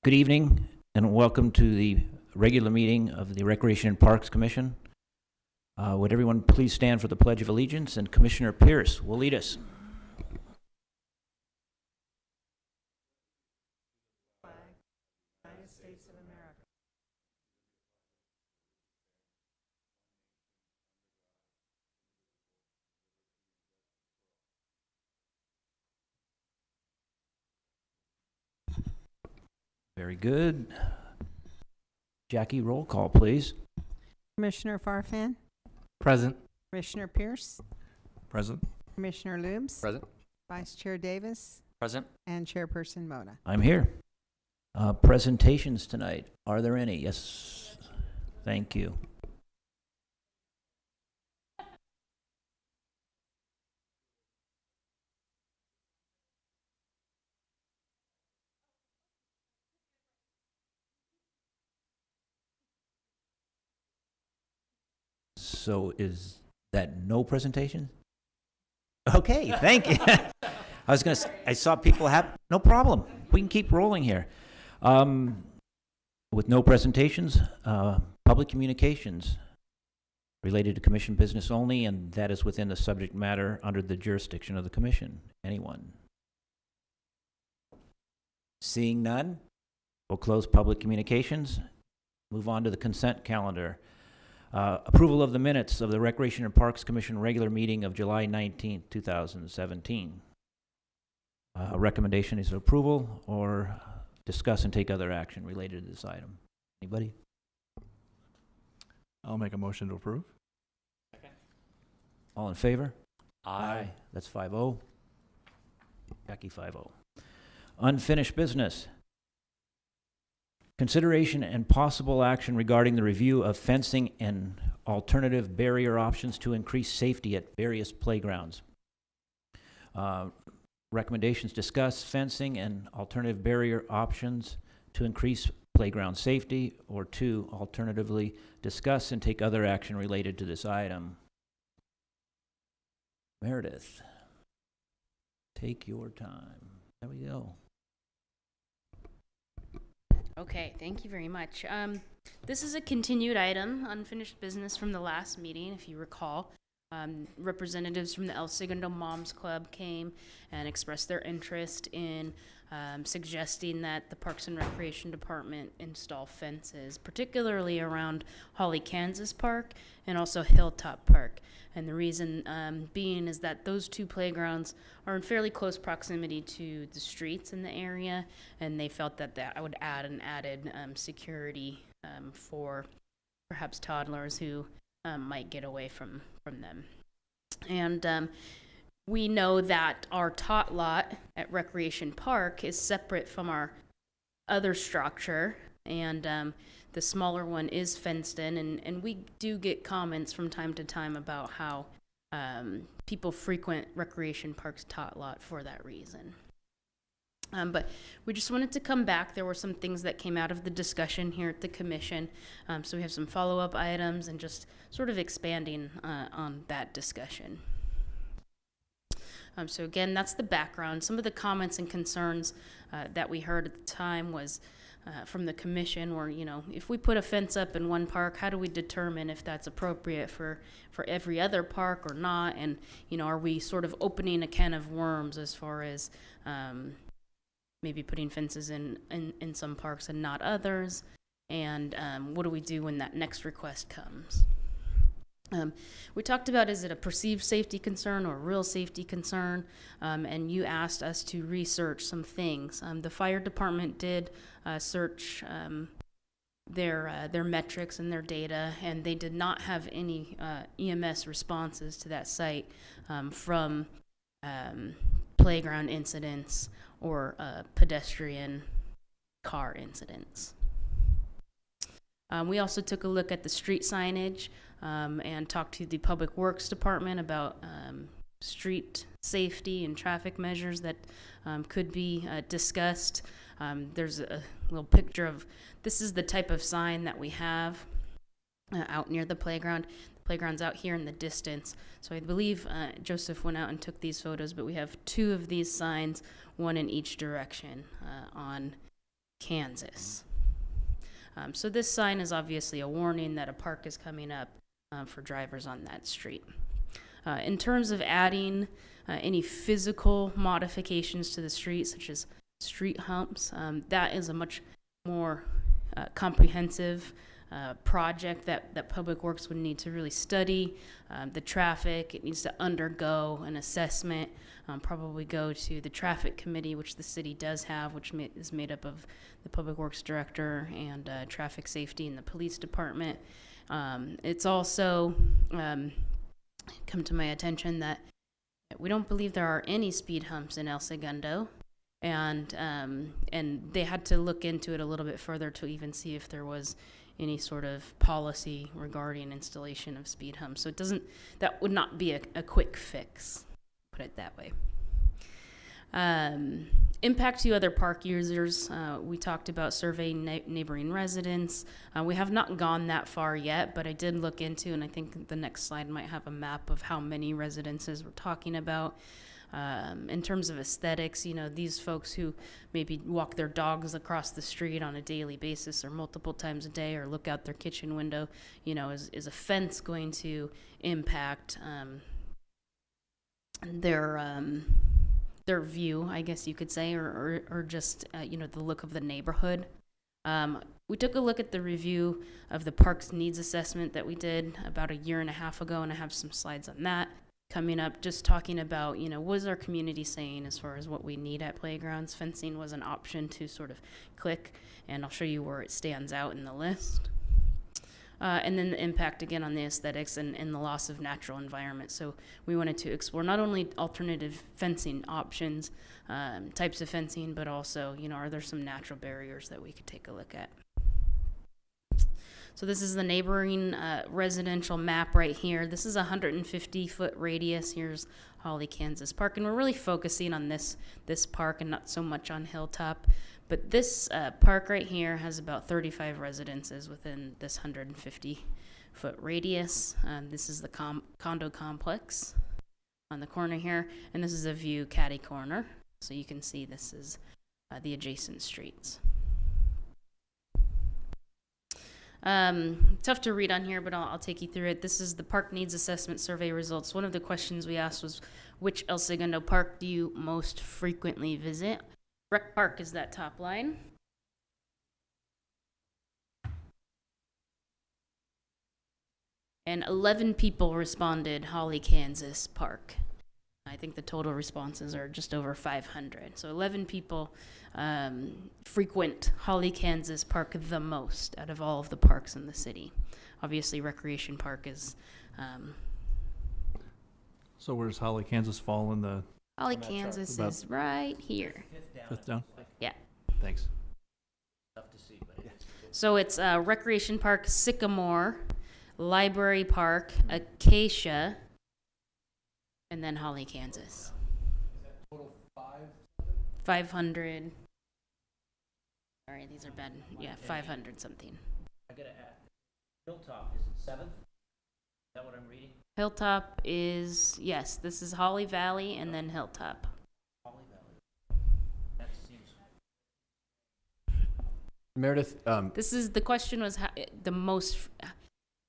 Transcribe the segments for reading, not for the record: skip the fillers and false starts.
Good evening, and welcome to the regular meeting of the Recreation and Parks Commission. Would everyone please stand for the Pledge of Allegiance, and Commissioner Pierce will lead us. United States of America. Very good. Jackie, roll call, please. Commissioner Farfan, Present. Commissioner Pierce, Present. Commissioner Loombs, Present. Vice Chair Davis, Present. and Chairperson Mona. I'm here. Presentations tonight. Are there any? Yes. Thank you. So is that no presentation? Okay, thank you. I saw people have, no problem. We can keep rolling here. With no presentations, public communications related to commission business only, and that is within the subject matter under the jurisdiction of the commission. Anyone? Seeing none, we'll close public communications. Move on to the consent calendar. Approval of the minutes of the Recreation and Parks Commission regular meeting of July 19th, 2017. Recommendation is approval or discuss and take other action related to this item. Anybody? I'll make a motion to approve. All in favor? That's 5-0. Jackie 5-0. Unfinished business. Consideration and possible action regarding the review of fencing and alternative barrier options to increase safety at various playgrounds. Recommendations discuss fencing and alternative barrier options to increase playground safety, or 2, alternatively, discuss and take other action related to this item. Meredith, take your time. There we go. Okay, thank you very much. This is a continued item, unfinished business from the last meeting, if you recall. Representatives from the El Segundo Moms Club came and expressed their interest in suggesting that the Parks and Recreation Department install fences, particularly around Holly, Kansas Park and also Hilltop Park. And the reason being is that those two playgrounds are in fairly close proximity to the streets in the area, and they felt that that would add an added security for perhaps toddlers who might get away from them. And we know that our tot lot at Recreation Park is separate from our other structure, and the smaller one is fenced in, and we do get comments from time to time about how people frequent Recreation Park's tot lot for that reason. But we just wanted to come back. There were some things that came out of the discussion here at the commission. So we have some follow-up items and just sort of expanding on that discussion. So again, that's the background. Some of the comments and concerns that we heard at the time was from the commission were, if we put a fence up in one park, how do we determine if that's appropriate for every other park or not? And, are we sort of opening a can of worms as far as maybe putting fences in some parks and not others? And what do we do when that next request comes? We talked about, is it a perceived safety concern or a real safety concern? And you asked us to research some things. The fire department did search their metrics and their data, and they did not have any EMS responses to that site from playground incidents or pedestrian car incidents. We also took a look at the street signage and talked to the Public Works Department about street safety and traffic measures that could be discussed. There's a little picture of, this is the type of sign that we have out near the playground. The playground's out here in the distance. So I believe Joseph went out and took these photos, but we have 2 of these signs, one in each direction on Kansas. So this sign is obviously a warning that a park is coming up for drivers on that street. In terms of adding any physical modifications to the street, such as street humps, that is a much more comprehensive project that Public Works would need to really study the traffic. It needs to undergo an assessment, probably go to the traffic committee, which the city does have, which is made up of the Public Works Director and traffic safety in the police department. It's also come to my attention that we don't believe there are any speed humps in El Segundo. And they had to look into it a little bit further to even see if there was any sort of policy regarding installation of speed humps. So that would not be a quick fix, put it that way. Impact to other park users. We talked about surveying neighboring residents. We have not gone that far yet, but I did look into, and I think the next slide might have a map of how many residences we're talking about. In terms of aesthetics, these folks who maybe walk their dogs across the street on a daily basis or multiple times a day, or look out their kitchen window, is a fence going to impact their view, I guess you could say, or just the look of the neighborhood. We took a look at the review of the parks needs assessment that we did about a year and a half ago, and I have some slides on that coming up, just talking about, what is our community saying as far as what we need at playgrounds. Fencing was an option to sort of click, and I'll show you where it stands out in the list. And then the impact, again, on the aesthetics and the loss of natural environment. So we wanted to explore not only alternative fencing options, types of fencing, but also, are there some natural barriers that we could take a look at? So this is the neighboring residential map right here. This is a 150-foot radius. Here's Holly, Kansas Park, and we're really focusing on this park and not so much on Hilltop. But this park right here has about 35 residences within this 150-foot radius. This is the condo complex on the corner here, and this is a view catty corner. So you can see this is the adjacent streets. Tough to read on here, but I'll take you through it. This is the Park Needs Assessment Survey results. One of the questions we asked was, which El Segundo park do you most frequently visit? Rec Park is that top line. And 11 people responded Holly, Kansas Park. I think the total responses are just over 500. So 11 people frequent Holly, Kansas Park the most out of all of the parks in the city. Obviously, Recreation Park is... So where does Holly, Kansas fall in the Holly, Kansas About- is right here. fifth down? Yeah. Thanks. So it's Recreation Park, Sycamore, Library Park, Acacia, and then Holly, Kansas. 500. Sorry, these are bad. Yeah, 500 something. I gotta add, Hilltop, is it 7th? Is that what I'm reading? Hilltop is, yes, this is Holly Valley and then Hilltop. Holly Valley. That seems... Meredith, This is, the question was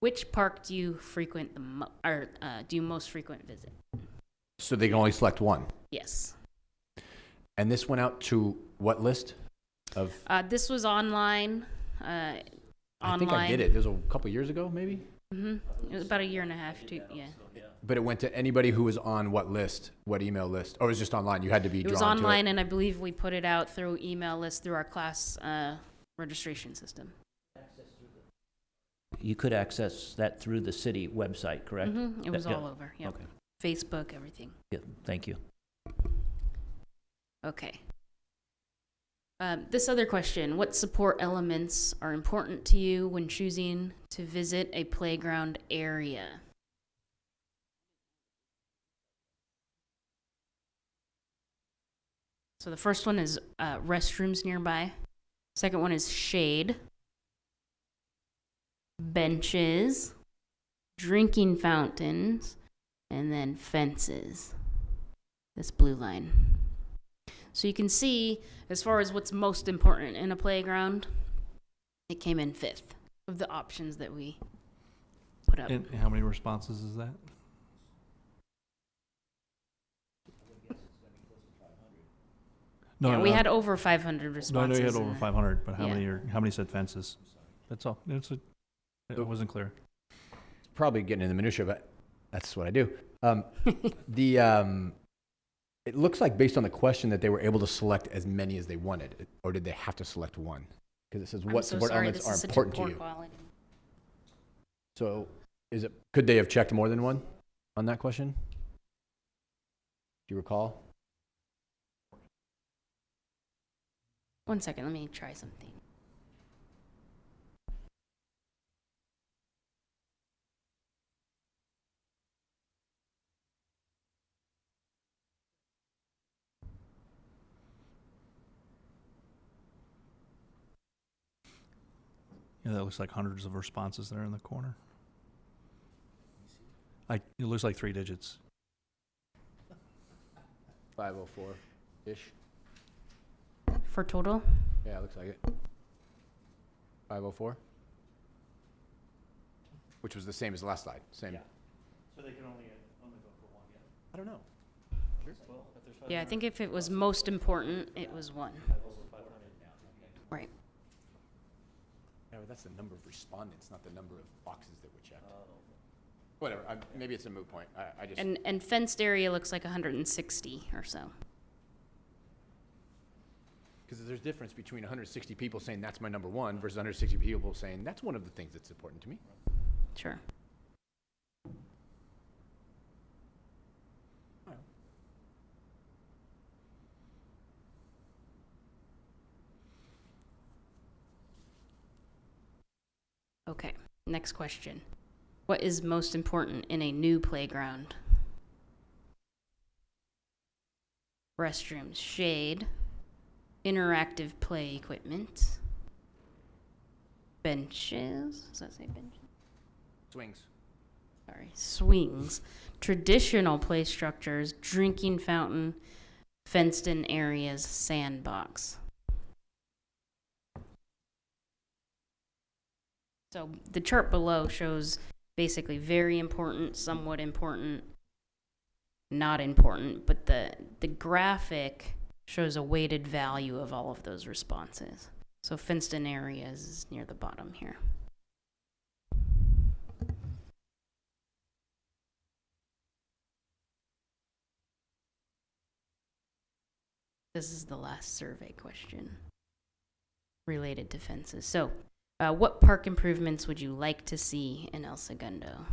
which park do you frequent do you most frequent visit? so they can only select one. Yes. And this went out to what list of? This was online. I think I did it. It was a couple years ago, maybe? Mm-hmm. It was about a year and a half, too. Yeah. But it went to anybody who was on what list? What email list? Or it was just online? You had to be It drawn was to online, and I believe we put it out through email list through our class registration system. You could access that through the city website, correct? Mm-hmm. It was Yeah. all over. Yep. Okay. Facebook, everything. Yeah, thank you. Okay. This other question, what support elements are important to you when choosing to visit a playground area? So the first one is restrooms nearby. Second one is shade, benches, drinking fountains, and then fences. This blue line. So you can see, as far as what's most important in a playground, it came in 5th of the options that we put up. And how many responses is that? Yeah, No, we no, had over 500 no, I responses. know you had in over the- 500, but Yeah. how many said fences? That's all. It wasn't clear. Probably getting in the minutia, but that's what I do. It looks like based on the question that they were able to select as many as they wanted, or did they have to select one? Because it says I'm what so support sorry, elements this are is such a important to poor you. quality. So could they have checked more than one on that question? Do you recall? One second, let me try something. Yeah, that looks like hundreds of responses there in the corner. It looks like 3 digits. 504-ish. For total? Yeah, it looks like it. 504? Which was the same as the last slide. Same. So they can only go for one, yeah? I don't know. Well, if there's Yeah, I think if it was most important, it was 1. Right. Yeah, but that's the number of respondents, not the number of boxes that were checked. Whatever. Maybe it's a moot point. I just. And fenced area looks like 160 or so. Because there's a difference between 160 people saying that's my number one versus 160 people saying that's one of the things that's important to me. Sure. Okay, next question. What is most important in a new playground? Restrooms, shade, interactive play equipment, benches, does that say benches? Swings. Sorry, swings, traditional play structures, drinking fountain, fenced-in areas, sandbox. So the chart below shows basically very important, somewhat important, not important, but the graphic shows a weighted value of all of those responses. So fenced-in areas is near the bottom here. This is the last survey question related to fences. So, what park improvements would you like to see in El Segundo?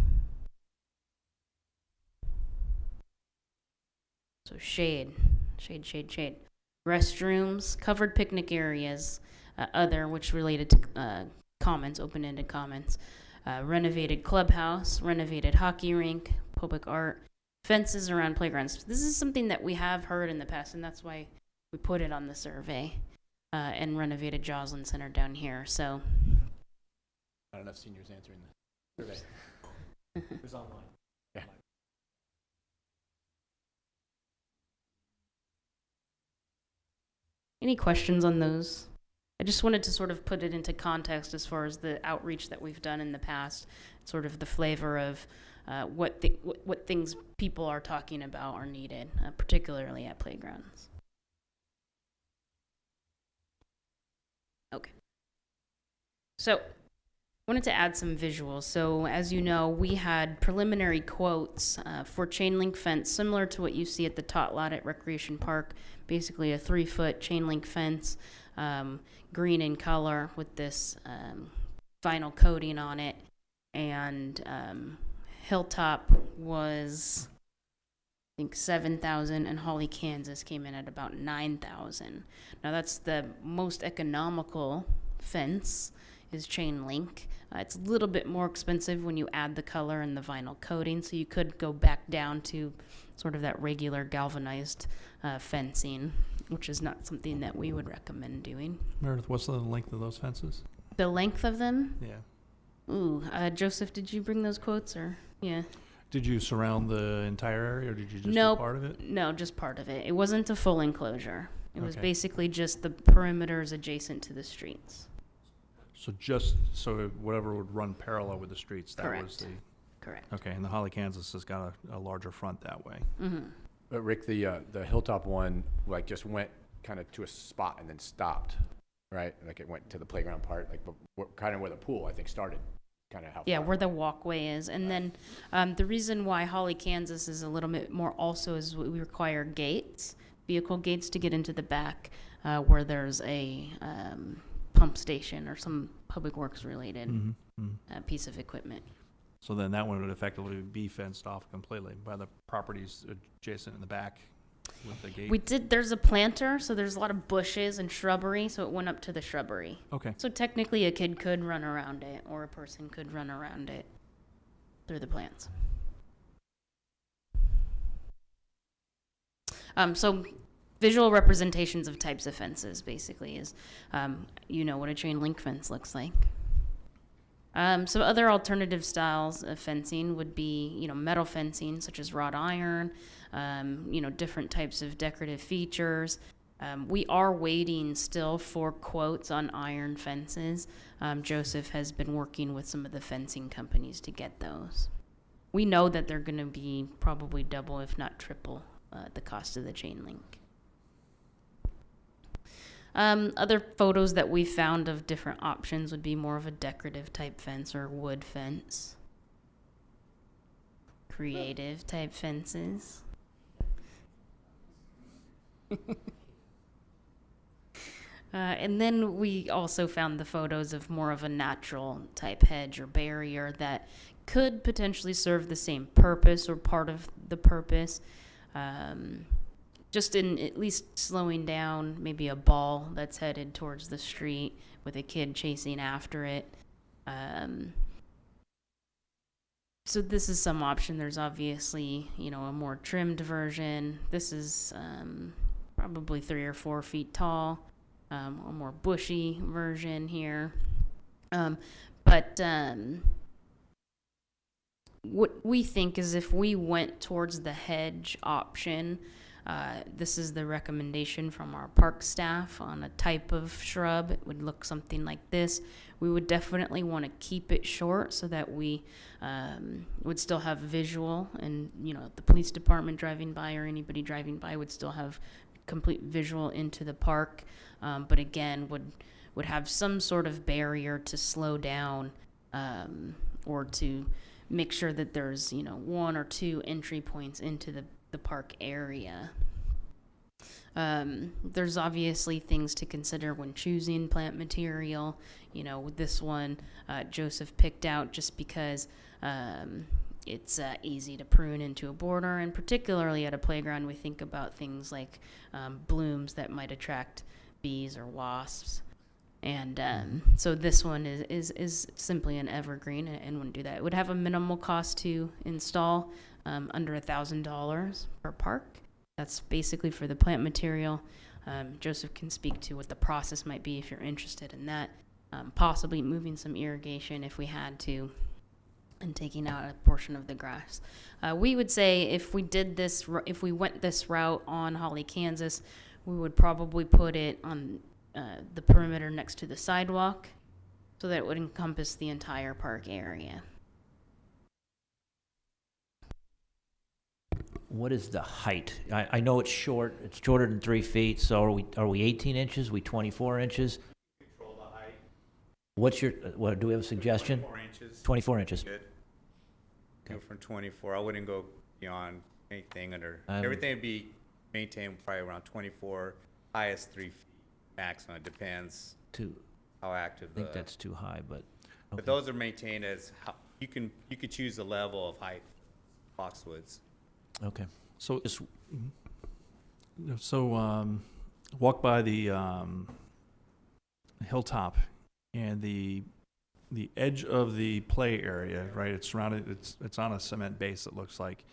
So shade. Restrooms, covered picnic areas, other, which related to comments, open-ended comments. Renovated clubhouse, renovated hockey rink, public art, fences around playgrounds. This is something that we have heard in the past, and that's why we put it on the survey. And renovated Joslin Center down here. So Not enough seniors answering the survey. It was online. Yeah. any questions on those? I just wanted to sort of put it into context as far as the outreach that we've done in the past, sort of the flavor of what things people are talking about are needed, particularly at playgrounds. Okay. So, wanted to add some visuals. So, as you know, we had preliminary quotes for chain link fence, similar to what you see at the tot lot at Recreation Park, basically a 3-foot chain link fence, green in color with this vinyl coating on it. And Hilltop was, I think, 7,000, and Holly, Kansas came in at about 9,000. Now, that's the most economical fence is chain link. It's a little bit more expensive when you add the color and the vinyl coating, so you could go back down to sort of that regular galvanized fencing, which is not something that we would recommend doing. Meredith, what's the length of those fences? The length of them? Yeah. Ooh, Joseph, did you bring those quotes, or? Yeah. Did you surround the entire area, or did you just Nope. do part of it? No, just part of it. It wasn't a full enclosure. It was Okay. basically just the perimeters adjacent to the streets. So whatever would run parallel with the streets, that was Correct. the, Correct. okay, and the Holly, Kansas has got a larger front that way. Mm-hmm. But Rick, the Hilltop one, like, just went kind of to a spot and then stopped, right? Like, it went to the playground part, like, kind of where the pool, I think, started, kind of how Yeah, far? where the walkway is. And then the reason why Holly, Kansas is a little bit more also is we require gates, vehicle gates to get into the back where there's a pump station or some public works related piece of equipment. So then that one would effectively be fenced off completely by the properties adjacent in the back with the gate? There's a planter, so there's a lot of bushes and shrubbery, so it went up to the shrubbery. Okay. So technically a kid could run around it, or a person could run around it through the plants. So visual representations of types of fences basically is, you know what a chain link fence looks like. Some other alternative styles of fencing would be, metal fencing such as wrought iron, different types of decorative features. We are waiting still for quotes on iron fences. Joseph has been working with some of the fencing companies to get those. We know that they're going to be probably double, if not triple, the cost of the chain link. Other photos that we found of different options would be more of a decorative type fence or wood fence. Creative type fences. And then we also found the photos of more of a natural type hedge or barrier that could potentially serve the same purpose or part of the purpose. Just in at least slowing down maybe a ball that's headed towards the street with a kid chasing after it. So this is some option. There's obviously, a more trimmed version. This is probably 3 or 4 feet tall, a more bushy version here. But what we think is if we went towards the hedge option, this is the recommendation from our park staff on a type of shrub. It would look something like this. We would definitely want to keep it short so that we would still have visual, and the police department driving by or anybody driving by would still have complete visual into the park. But again, would have some sort of barrier to slow down or to make sure that there's 1 or 2 entry points into the park area. There's obviously things to consider when choosing plant material. With this one, Joseph picked out just because it's easy to prune into a border, and particularly at a playground, we think about things like blooms that might attract bees or wasps. And so this one is simply an evergreen and wouldn't do that. It would have a minimal cost to install, under $1,000 per park. That's basically for the plant material. Joseph can speak to what the process might be if you're interested in that. Possibly moving some irrigation if we had to, and taking out a portion of the grass. We would say if we went this route on Holly, Kansas, we would probably put it on the perimeter next to the sidewalk so that it would encompass the entire park area. What is the height? I know it's short. It's shorter than 3 feet. So are we 18 inches? We 24 inches? Control the height. What's your? What do we have a suggestion? 24 inches. 24 inches. Good. Go from 24. I wouldn't go beyond anything under. Um, Everything would be maintained probably around 24, highest 3 feet maximum. It depends how active I think that's too high, but. But okay. those are maintained as how you could choose the level of height boxwoods. Okay. So, Just walk by the hilltop and the edge of the play area, right? It's surrounded. It's on a cement base. It looks like.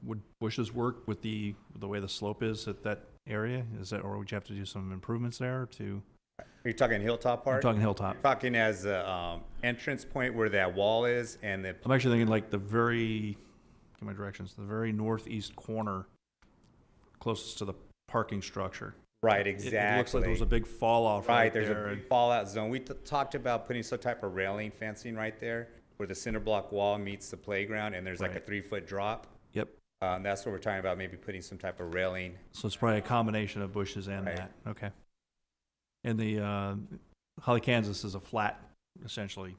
Would bushes work with the way the slope is at that area? Is that, or would you have to do some improvements there to? Are you talking hilltop part? I'm talking hilltop. Talking as the entrance point where that wall is, and the I'm actually thinking like the very, get my directions, the very northeast corner, closest to the parking structure. Right, It looks like there was exactly. a big fall off Right, right there's a there. big fallout zone. We talked about putting some type of railing fencing right there where the cinder block wall meets the playground and there's like a Right. 3-foot drop. Yep. That's what we're talking about, maybe putting some type of railing. So it's probably a combination of bushes and Right. that. Okay. And the Holly, Kansas is a flat, essentially,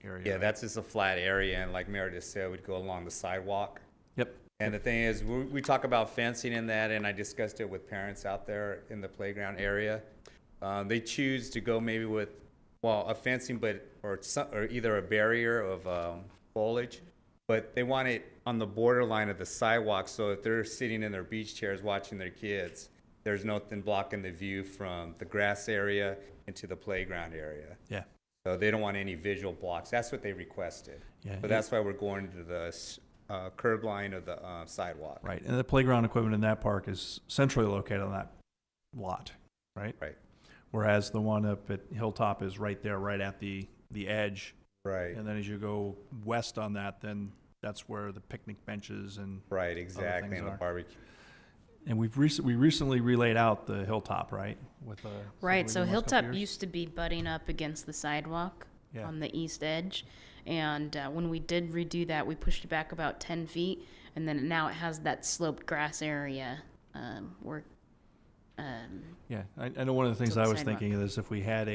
area. Yeah, right? that's just a flat area, and like Meredith said, we'd go along the sidewalk. Yep. And the thing is, we talk about fencing in that, and I discussed it with parents out there in the playground area. They choose to go maybe with, well, a fencing, or either a barrier of foliage, but they want it on the borderline of the sidewalk, so if they're sitting in their beach chairs watching their kids, there's nothing blocking the view from the grass area into the playground area. Yeah. So they don't want any visual blocks. That's what they requested. Yeah. So that's why we're going to the curb line of the sidewalk. Right. And the playground equipment in that park is centrally located on that lot, right? Right. Whereas the one up at Hilltop is right there, right at the edge. Right. And then as you go west on that, then that's where the picnic benches and Right, exactly, things and the are. barbecue. we recently relayed out the Hilltop, right? With Right, so subdivision last couple Hilltop years? used to be butting up against the sidewalk Yeah. on the east edge. And when we did redo that, we pushed it back about 10 feet. And then now it has that sloped grass area where, Yeah, I know one of the things To the I was sidewalk. thinking is if we had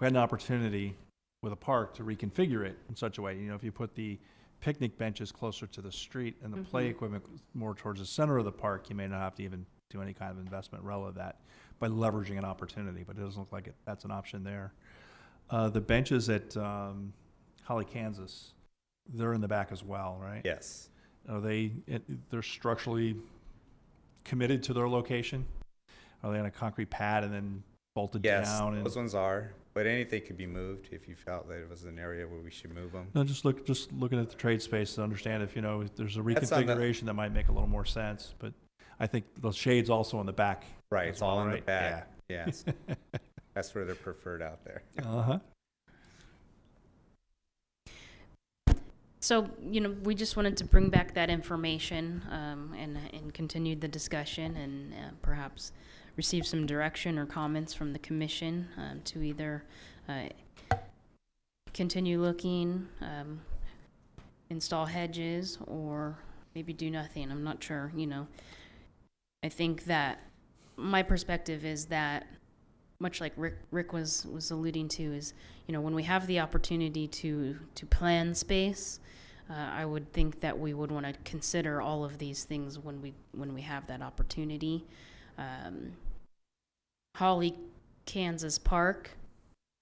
an opportunity with a park to reconfigure it in such a way, if you put the picnic benches closer to the street and the play Mhm. equipment more towards the center of the park, you may not have to even do any kind of investment relative to that by leveraging an opportunity, but it doesn't look like that's an option there. The benches at Holly, Kansas, they're in the back as well, right? Yes. Are they're structurally committed to their location? Are they on a concrete pad and then bolted Yes, down? those ones are, but anything could be moved if you felt that it was an area where we should move them. No, just looking at the trade space to understand if there's a That's on the- reconfiguration that might make a little more sense. But I think the shade's also on the back. Right, as it's all well, in the right? back. Yes. That's where they're preferred out there. Yeah. Uh-huh. so, we just wanted to bring back that information and continue the discussion and perhaps receive some direction or comments from the commission to either continue looking, install hedges, or maybe do nothing. I'm not sure, I think that my perspective is that, much like Rick was alluding to, is, when we have the opportunity to plan space, I would think that we would want to consider all of these things when we have that opportunity. Holly, Kansas Park,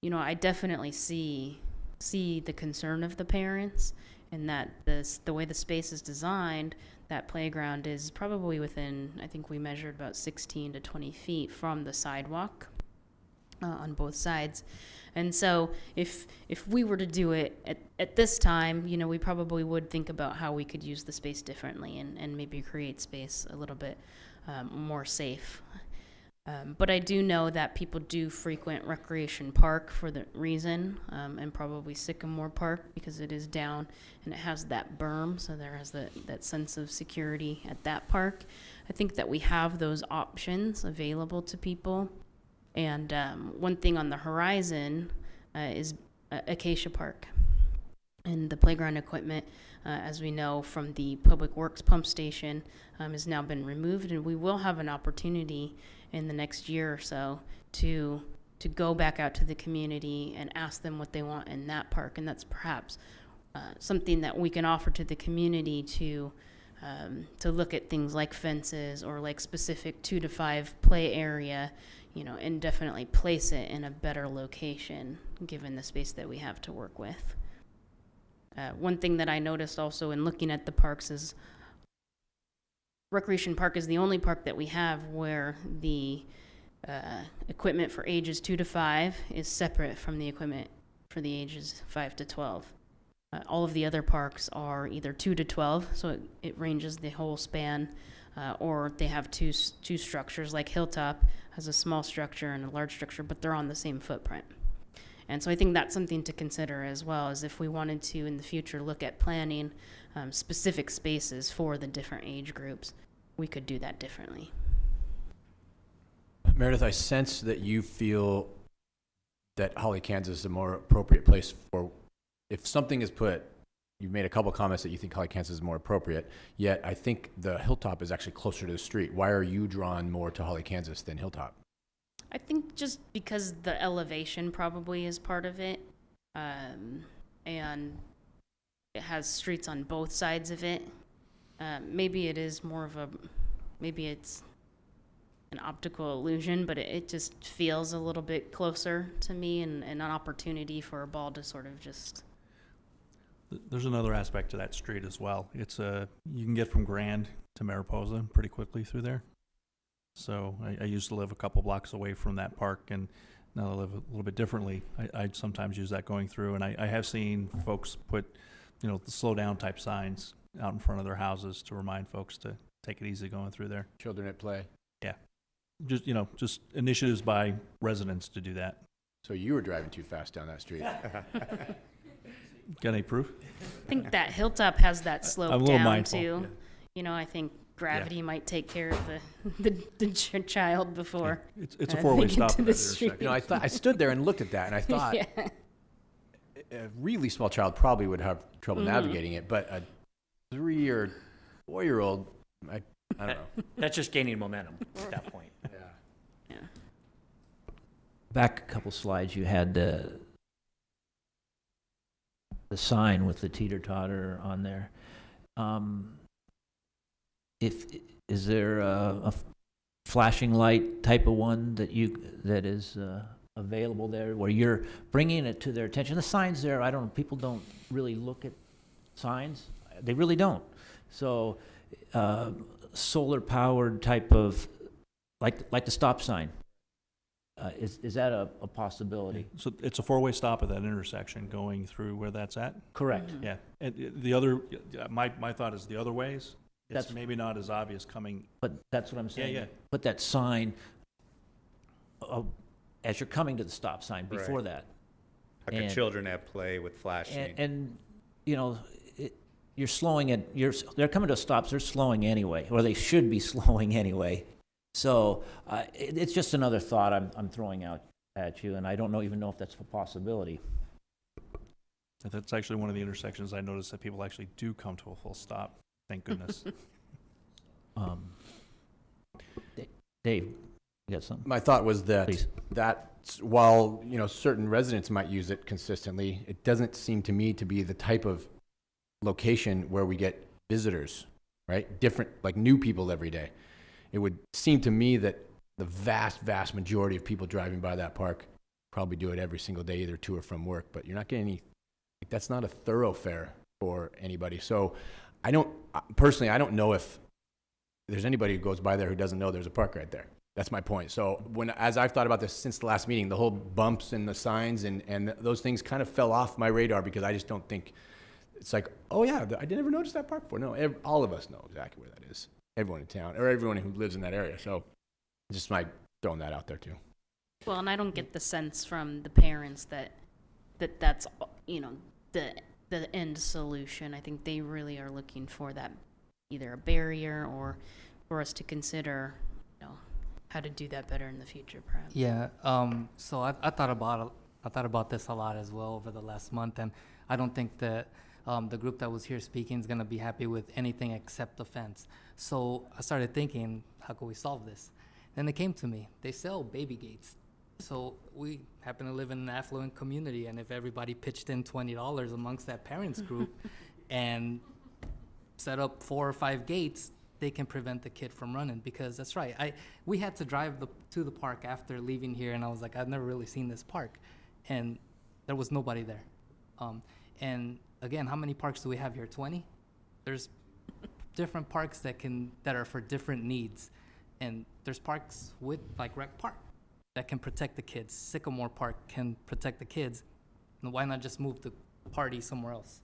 I definitely see the concern of the parents, and that the way the space is designed, that playground is probably within, I think we measured about 16 to 20 feet from the sidewalk on both sides. And so if we were to do it at this time, we probably would think about how we could use the space differently and maybe create space a little bit more safe. But I do know that people do frequent Recreation Park for the reason, and probably Sycamore Park because it is down and it has that berm, so there has that sense of security at that park. I think that we have those options available to people. And one thing on the horizon is Acacia Park. And the playground equipment, as we know from the Public Works pump station, has now been removed. And we will have an opportunity in the next year or so to go back out to the community and ask them what they want in that park. And that's perhaps something that we can offer to the community to look at things like fences or like specific 2 to 5 play area, and definitely place it in a better location given the space that we have to work with. One thing that I noticed also in looking at the parks is Recreation Park is the only park that we have where the equipment for ages 2 to 5 is separate from the equipment for the ages 5 to 12. All of the other parks are either 2 to 12, so it ranges the whole span, or they have two structures, like Hilltop has a small structure and a large structure, but they're on the same footprint. And so I think that's something to consider as well, as if we wanted to in the future look at planning specific spaces for the different age groups, we could do that differently. Meredith, I sense that you feel that Holly, Kansas is a more appropriate place for, if something is put, you've made a couple comments that you think Holly, Kansas is more appropriate, yet I think the Hilltop is actually closer to the street. Why are you drawn more to Holly, Kansas than Hilltop? I think just because the elevation probably is part of it, and it has streets on both sides of it. Maybe it is more of a, maybe it's an optical illusion, but it just feels a little bit closer to me, and an opportunity for a ball to sort of just. There's another aspect to that street as well. It's you can get from Grand to Mariposa pretty quickly through there. So I used to live a couple blocks away from that park, and now I live a little bit differently. I sometimes use that going through, and I have seen folks put, the slow down type signs out in front of their houses to remind folks to take it easy going through there. Children at play. Yeah. Just initiatives by residents to do that. So you were driving too fast down that street. Got any proof? I think that Hilltop has that I'm a slope little down mindful. too. I think gravity might take care of the child before. It's a they four-way get stop to at the that street. intersection. I stood there and looked at that, and I thought Yeah. a really small child probably would have trouble Mm-hmm. navigating it, but a 3 or 4-year-old, I don't know. That's just gaining momentum at that point. Yeah. Back a couple slides, you had the sign with the teeter-totter on there. Is there a flashing light type of one that is available there, where you're bringing it to their attention? The signs there, I don't know, people don't really look at signs. They really don't. So, solar-powered type of, like the stop sign. Is that a possibility? So it's a four-way stop at that intersection going through where that's at? Correct. Yeah. And the other, my thought is the other ways, it's That's- maybe not as obvious coming. But that's what I'm saying. yeah. Put that sign as you're coming to the stop sign before Right. that. Like a And- children at play with flashing. And you're slowing it, they're coming to stops, they're slowing anyway, or they should be slowing anyway. So it's just another thought I'm throwing out at you, and I don't even know if that's a possibility. That's actually one of the intersections I noticed that people actually do come to a full stop. Thank goodness. Dave, you got something? My thought was Please. that while certain residents might use it consistently, it doesn't seem to me to be the type of location where we get visitors, right? Different, like new people every day. It would seem to me that the vast majority of people driving by that park probably do it every single day, either to or from work. But you're not getting any. That's not a thoroughfare for anybody. So I don't know if there's anybody who goes by there who doesn't know there's a park right there. That's my point. So as I've thought about this since the last meeting, the whole bumps and the signs and those things kind of fell off my radar, because I just don't think it's like, oh yeah, I never noticed that park before. No, all of us know exactly where that is. Everyone in town, or everyone who lives in that area. So just my throwing that out there too. Well, and I don't get the sense from the parents that's the end solution. I think they really are looking for that, either a barrier or for us to consider, how to do that better in the future, perhaps. Yeah. So I thought about this a lot as well over the last month, and I don't think that the group that was here speaking is going to be happy with anything except the fence. So I started thinking, how can we solve this? Then it came to me. They sell baby gates. So we happen to live in an affluent community, and if everybody pitched in $20 amongst that parents group and set up 4 or 5 gates, they can prevent the kid from running. Because that's right. We had to drive to the park after leaving here, and I was like, I've never really seen this park, and there was nobody there. And again, how many parks do we have here? 20? There's different parks that are for different needs, and there's parks with like Rec Park that can protect the kids. Sycamore Park can protect the kids. And why not just move the party somewhere else?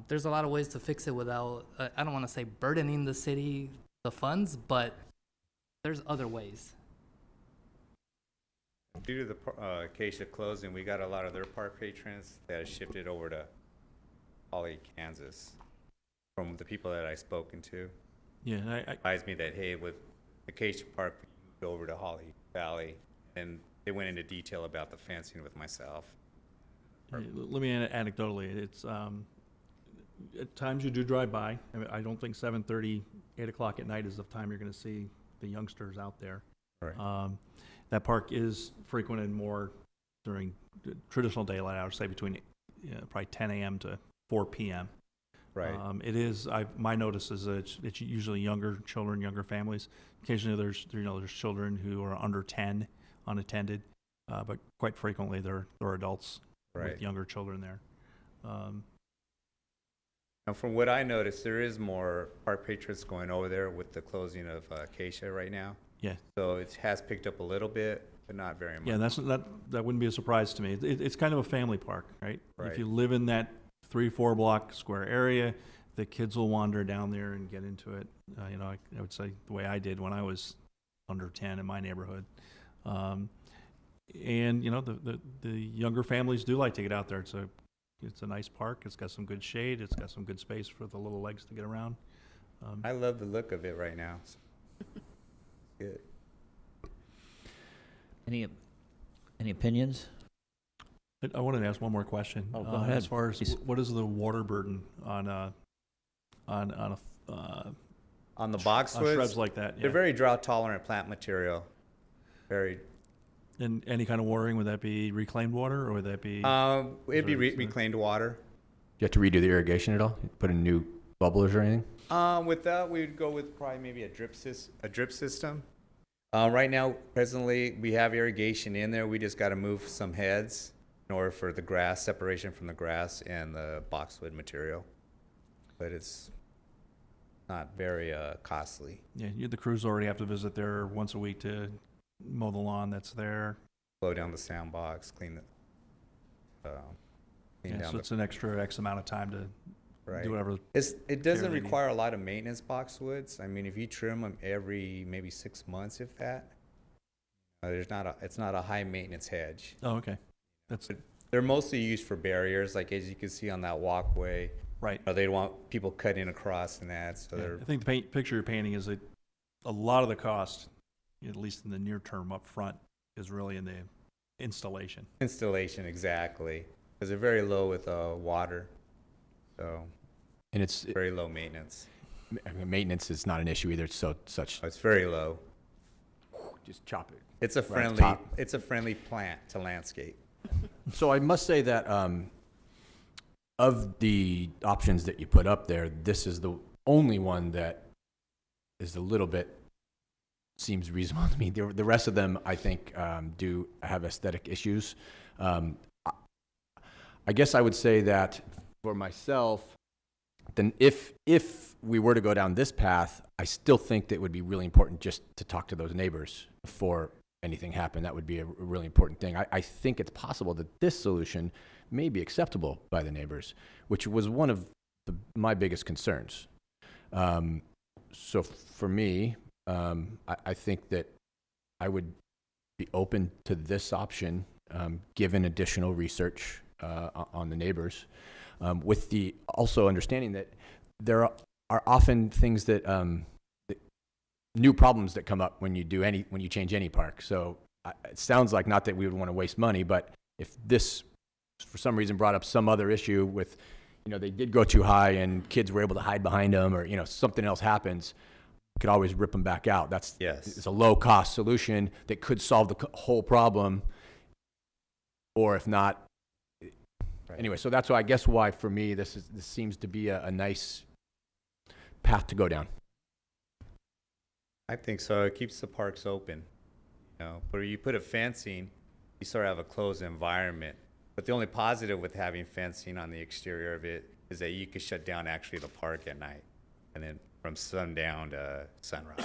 There's a lot of ways to fix it without, I don't want to say burdening the city, the funds, but there's other ways. Due to the Acacia closing, we got a lot of their park patrons that have shifted over to Holly, Kansas, from the people that I've spoken to. Yeah, Advised me that, hey, with Acacia Park, over to Holly Valley, and they went into detail about the fencing with myself. Let me anecdotally, it's, at times you do drive by. I mean, I don't think 7:30, 8 o'clock at night is the time you're gonna see the youngsters out there. Right. That park is frequented more during the traditional daylight hours, say between probably 10 a.m. to 4 p.m. Right. It is, my notice is that it's usually younger children, younger families. Occasionally there's children who are under 10 unattended, but quite frequently they're adults Right. with younger children there. Now, from what I noticed, there is more park patrons going over there with the closing of Acacia right now. Yeah. So it has picked up a little bit, but not very much. Yeah, that wouldn't be a surprise to me. It's kind of a family park, right? Right. If you live in that 3-4 block square area, the kids will wander down there and get into it. I would say the way I did when I was under 10 in my neighborhood. And the younger families do like to get out there. It's a nice park. It's got some good shade. It's got some good space for the little legs to get around. I love the look of it right now. Good. Any opinions? I wanted to ask one more question. Oh, go ahead, As far as please. what is the water burden on On the on boxwoods, shrubs like that? they're Yeah. very drought tolerant plant material. Very. And any kind of watering, would that be reclaimed water or would that be? It'd be Reserves, reclaimed water. Do you have to redo the irrigation at all? Put in new bubblers or anything? With that, we would go with probably maybe a drip system. Right now, presently, we have irrigation in there. We just got to move some heads in order for the grass separation from the grass and the boxwood material. But it's not very costly. Yeah, the crews already have to visit there once a week to mow the lawn that's there. Blow down the sandbox, clean Yeah, down so it's an extra X amount of time to right. do whatever. It doesn't maybe. require a lot of maintenance, boxwoods. I mean, if you trim them every maybe 6 months, if that, it's not a high maintenance hedge. Oh, okay. That's They're mostly used for barriers, like as you can see on that walkway. right. They don't want people cutting across and that, so Yeah, they're I think the picture you're painting is that a lot of the cost, at least in the near term up front, is really in the installation. installation exactly, because they're very low with water, so And it's very low maintenance. I mean, maintenance is not an issue either. It's such It's very low. just chop it. It's a Right friendly top. it's a friendly plant to landscape. So I must say that of the options that you put up there, this is the only one that is a little bit seems reasonable to me. The rest of them, I think, do have aesthetic issues. I guess I would say that for myself, then if we were to go down this path, I still think that it would be really important just to talk to those neighbors before anything happened. That would be a really important thing. I think it's possible that this solution may be acceptable by the neighbors, which was one of my biggest concerns. So for me, I think that I would be open to this option, given additional research on the neighbors, with the also understanding that there are often things that new problems that come up when you change any park. So it sounds like not that we would want to waste money, but if this for some reason brought up some other issue with, they did go too high and kids were able to hide behind them, or something else happens, we could always rip them back out. It's a low cost solution that could solve the whole problem, or if not. Right. Anyway, so that's why I guess why for me this seems to be a nice path to go down. I think so. It keeps the parks open. But you put a fencing, you sort of have a closed environment. But the only positive with having fencing on the exterior of it is that you could shut down actually the park at night, and then from sundown to sunrise.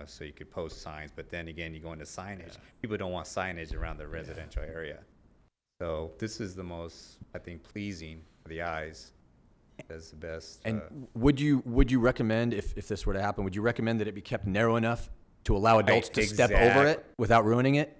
So you could post signs. But then again, you go into signage. People don't want signage around the residential area. So this is the most, I think, pleasing for the eyes. That's the best. And would you recommend, if this were to happen, would you recommend that it be kept narrow enough to allow adults to step over it without ruining it?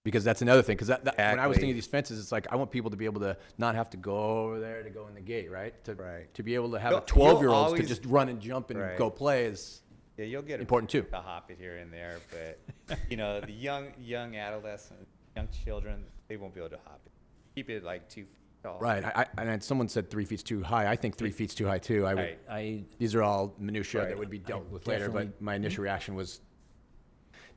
Because that's another thing. Because when I was thinking of these fences, it's like I want people to be able to not have to go over there to go in the gate, right? To be able to have a 12-year-old to just run and jump and go play is. Yeah, you'll get important too. a hobbit here and there, but you know, the young adolescents, young children, they won't be able to hop it. Keep it like 2 feet tall. Right. And someone said 3 feet's too high. I think 3 feet's too high too. Right. These are all minutia Right. that would be dealt with later, definitely- but my initial reaction was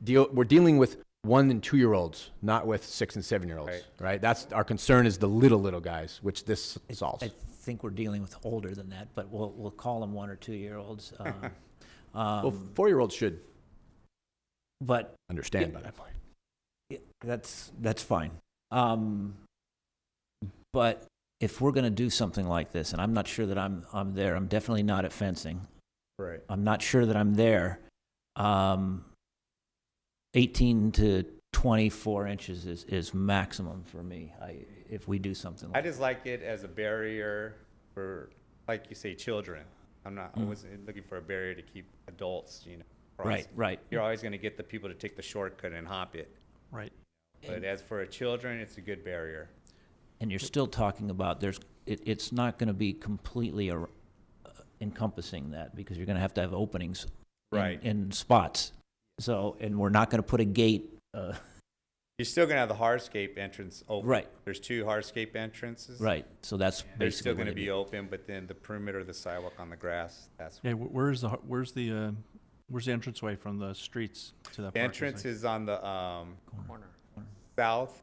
we're dealing with 1 and 2 year olds, not with 6 and 7 year olds, Right. right? That's our concern is the little guys, which this solves. I think we're dealing with older than that, but we'll call them 1 or 2 year olds. Well, 4 year olds should But understand Yeah. by that point. that's fine. But if we're going to do something like this, and I'm not sure that I'm there, I'm definitely not at fencing. Right. I'm not sure that I'm there. 18 to 24 inches is maximum for me. If we do something I like just like it as a barrier for, like you say, children. I wasn't looking for a barrier to keep adults, you know. crossing. right. You're always going to get the people to take the shortcut and hop it. Right. But as for children, it's a good barrier. And you're still talking about it's not going to be completely encompassing that because you're going to have openings Right. in spots. So, and we're not going to put a gate. You're still going to have the hardscape entrance open. Right. There's 2 hardscape entrances. Right. So that's They're basically still what going to it be is. open, but then the perimeter of the sidewalk on the grass, that's Yeah, where's the entranceway from the streets to that the park? entrance is on the south,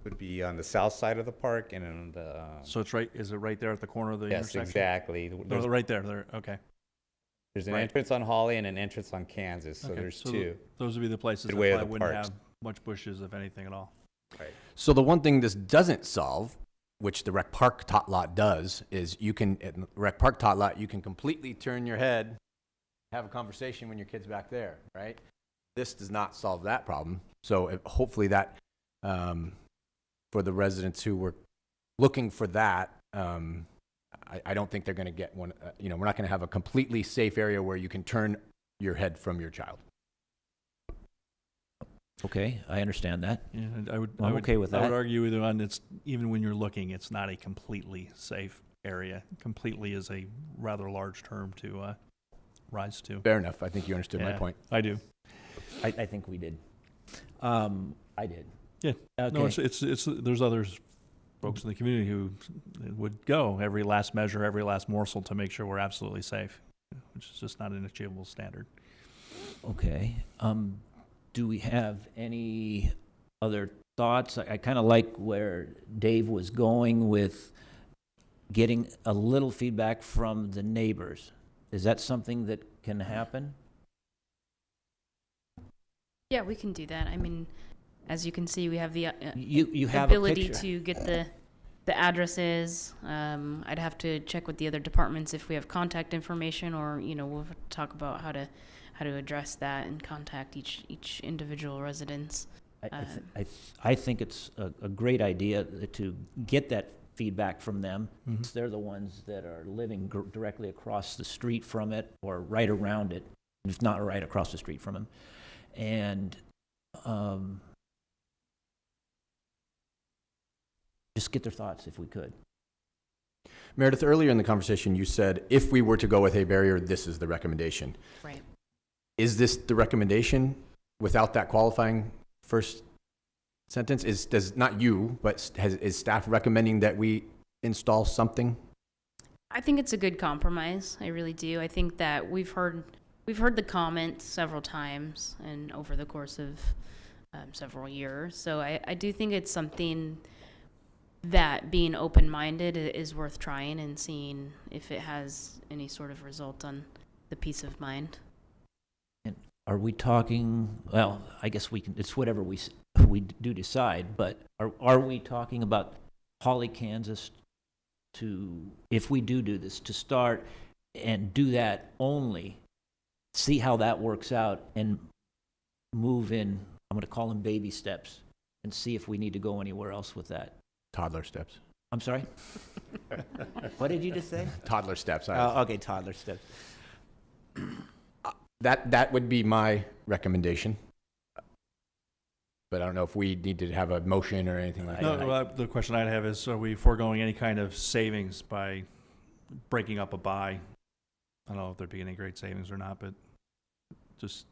would be on the south side of the park and on the So it's right, is it right there at the corner of the yes, intersection? exactly. No, right there, okay. There's an right. entrance on Holly and an entrance on Kansas, so Okay, there's so 2. Those would be the places that Midway of probably the wouldn't parks. have much bushes, if anything at all. Right. So the one thing this doesn't solve, which the rec park tot lot does, is you can, at the rec park tot lot, you can completely turn your head, have a conversation when your kid's back there, right? This does not solve that problem. So hopefully that, for the residents who were looking for that, I don't think they're going to get one. We're not going to have a completely safe area where you can turn your head from your child. Okay, I understand that. Yeah, and I would. I'm okay with I would that. argue either on even when you're looking, it's not a completely safe area. Completely is a rather large term to rise to. Fair enough. I think you understood my Yeah, point. I do. I think we did. I did. Yeah. Okay. No, it's there's others, folks in the community who would go every last measure, every last morsel to make sure we're absolutely safe, which is just not an achievable standard. Okay. Do we have any other thoughts? I kind of like where Dave was going with getting a little feedback from the neighbors. Is that something that can happen? Yeah, we can do that. I mean, as you can see, we have the You have a ability picture. to get the addresses. I'd have to check with the other departments if we have contact information, or we'll have to talk about how to address that and contact each individual residence. I think it's a great idea to get that feedback from them. Mhm. They're the ones that are living directly across the street from it or right around it, if not right across the street from them. And just get their thoughts if we could. Meredith, earlier in the conversation, you said if we were to go with a barrier, this is the recommendation. Right. Is this the recommendation without that qualifying first sentence? Is not you, but is staff recommending that we install something? I think it's a good compromise. I really do. I think that we've heard the comments several times and over the course of several years. So I do think it's something that, being open-minded, is worth trying and seeing if it has any sort of result on the peace of mind. Are we talking, well, I guess we can, it's whatever we do decide, but are we talking about Holly, Kansas to, if we do this, to start and do that only, see how that works out and move in, I'm going to call them baby steps, and see if we need to go anywhere else with that? Toddler steps. I'm sorry? What did you just say? Toddler steps. Okay, toddler steps. That would be my recommendation. But I don't know if we need to have a motion or anything like No, that. the question I'd have is, are we foregoing any kind of savings by breaking up a buy I don't know if there'd be any great savings or not, but just,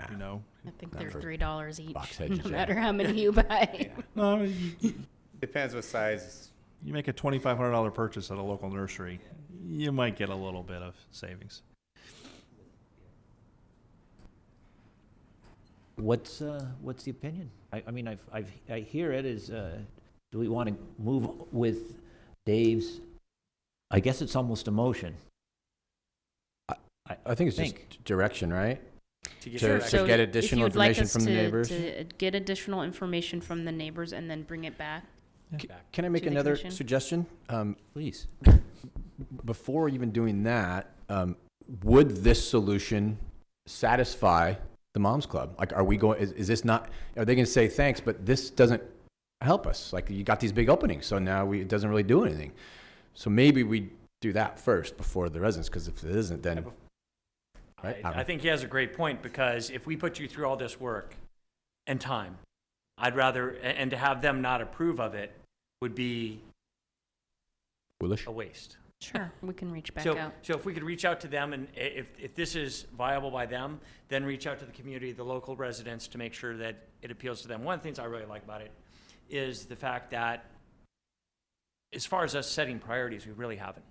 you know. I think Not they're for $3 each, box hedges, no yeah. matter how many you buy. No, I mean, Depends what size. you make a $2,500 purchase at a local nursery, you might get a little bit of savings. What's the opinion? I mean, I hear it as, do we want to move with Dave's, I guess it's almost a motion. I think it's just direction, right? To get To- direct- to So get if additional you'd like information us from the to- neighbors. To get additional information from the neighbors and then bring it back. Can I make To the another commission? suggestion? Please. Before even doing that, would this solution satisfy the Moms Club? Like, are we going, is this not, are they going to say, thanks, but this doesn't help us? Like, you got these big openings, so now it doesn't really do anything. So maybe we do that first before the residents, because if it isn't, then, right? I think he has a great point, because if we put you through all this work and time, I'd rather, and to have them not approve of it would be Foolish. a waste. Sure. We can reach back So, out. so if we could reach out to them, and if this is viable by them, then reach out to the community, the local residents, to make sure that it appeals to them. One of the things I really like about it is the fact that as far as us setting priorities, we really haven't.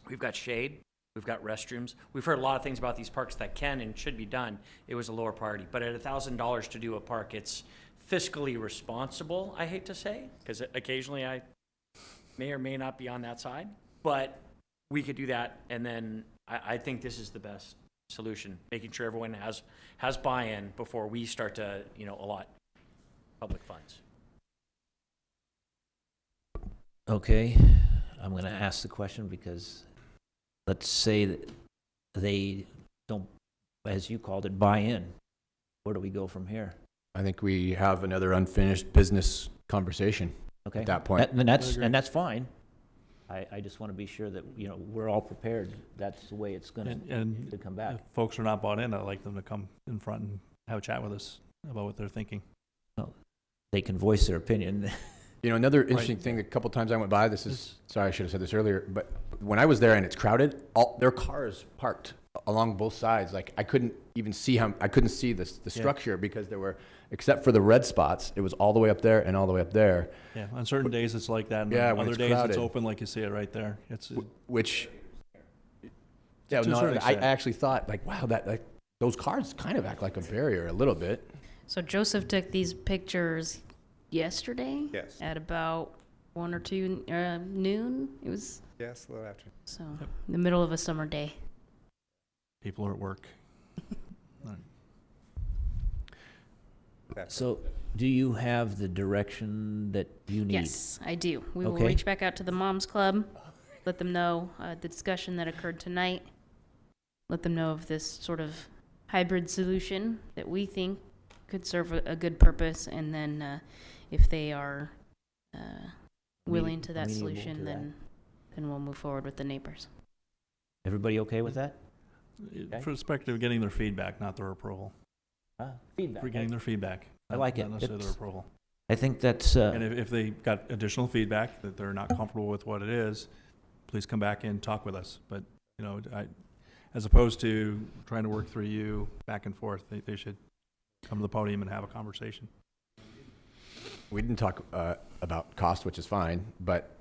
We've got shade, we've got restrooms. We've heard a lot of things about these parks that can and should be done. It was a lower priority. But at $1,000 to do a park, it's fiscally responsible, I hate to say, because occasionally I may or may not be on that side. But we could do that, and then I think this is the best solution, making sure everyone has buy-in before we start to, allot public funds. Okay, I'm going to ask the question because let's say that they don't, as you called it, buy in. Where do we go from here? I think we have another unfinished business conversation Okay. at that point. And that's fine. I just want to be sure that, we're all prepared. That's the way it's going And to come back. if folks are not bought in, I'd like them to come in front and have a chat with us about what they're thinking. They can voice their opinion. Another interesting thing, a couple times I went by, sorry, I should have said this earlier, but when I was there and it's crowded, their cars parked along both sides. Like, I couldn't even see I couldn't see the structure because there were, except for the red spots, it was all the way up there and all the way up there. Yeah, on certain days it's like that, and Yeah, on when other it's days crowded. it's open like you see it right there. It's Which, yeah, To a no, certain I extent. actually thought, like, wow, those cars kind of act like a barrier a little bit. So Joseph took these pictures yesterday? Yes. At about 1 or 2 noon. It was, Yes, a little after. so, in the middle of a summer day. people are at work. So do you have the direction that you need? Yes, I do. We will Okay. reach back out to the Moms Club, let them know the discussion that occurred tonight, let them know of this sort of hybrid solution that we think could serve a good purpose, and then if they are willing to that Amenable solution, to that. then we'll move forward with the neighbors. Everybody okay with that? For the perspective of getting their feedback, not their approval. Feedback. For getting their feedback. I like it. Not necessarily their It's- approval. I think that's, And if they got additional feedback that they're not comfortable with what it is, please come back and talk with us. But, as opposed to trying to work through you back and forth, they should come to the podium and have a conversation. We didn't talk about cost, which is fine, but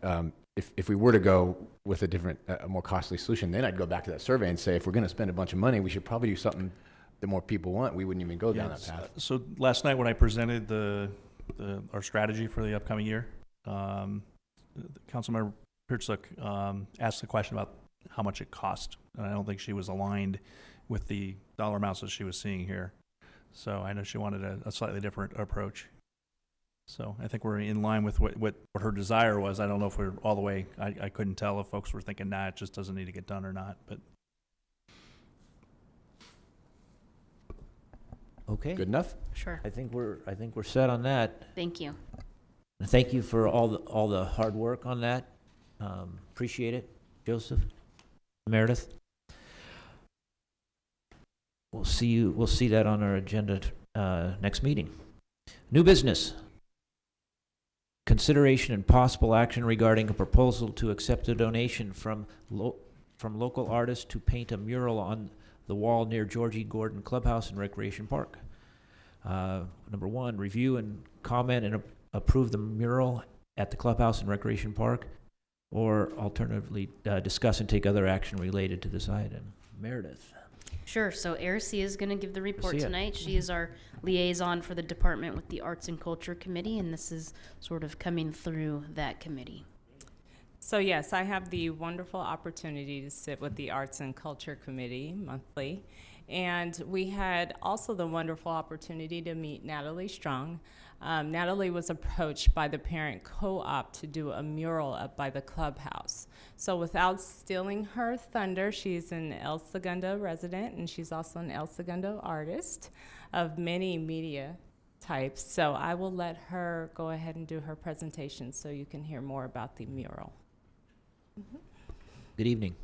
if we were to go with a more costly solution, then I'd go back to that survey and say, if we're going to spend a bunch of money, we should probably do something that more people want. We wouldn't even go down that Yes. path. So last night when I presented our strategy for the upcoming year, Councilmember Pirchuk asked the question about how much it cost, and I don't think she was aligned with the dollar amounts that she was seeing here. So I know she wanted a slightly different approach. So I think we're in line with what her desire was. I don't know if we're all the way. I couldn't tell if folks were thinking, nah, it just doesn't need to get done or not. But okay. Good enough? Sure. I think we're set on that. Thank you. Thank you for all the hard work on that. Appreciate it, Joseph, Meredith. We'll see that on our agenda next meeting. New business. Consideration and possible action regarding a proposal to accept a donation from from local artists to paint a mural on the wall near Georgie Gordon Clubhouse and Recreation Park. Number one, review and comment and approve the mural at the clubhouse and recreation park, or alternatively, discuss and take other action related to this item. Meredith. Sure, so Ericia is gonna give the report Ericia. tonight. She is our liaison for the department with the Arts and Culture Committee, and this is sort of coming through that committee. So yes, I have the wonderful opportunity to sit with the Arts and Culture Committee monthly. And we had also the wonderful opportunity to meet Natalie Strong. Natalie was approached by the parent co-op to do a mural up by the clubhouse. So without stealing her thunder, she's an El Segundo resident, and she's also an El Segundo artist of many media types. So I will let her go ahead and do her presentation so you can hear more about the mural. Good evening.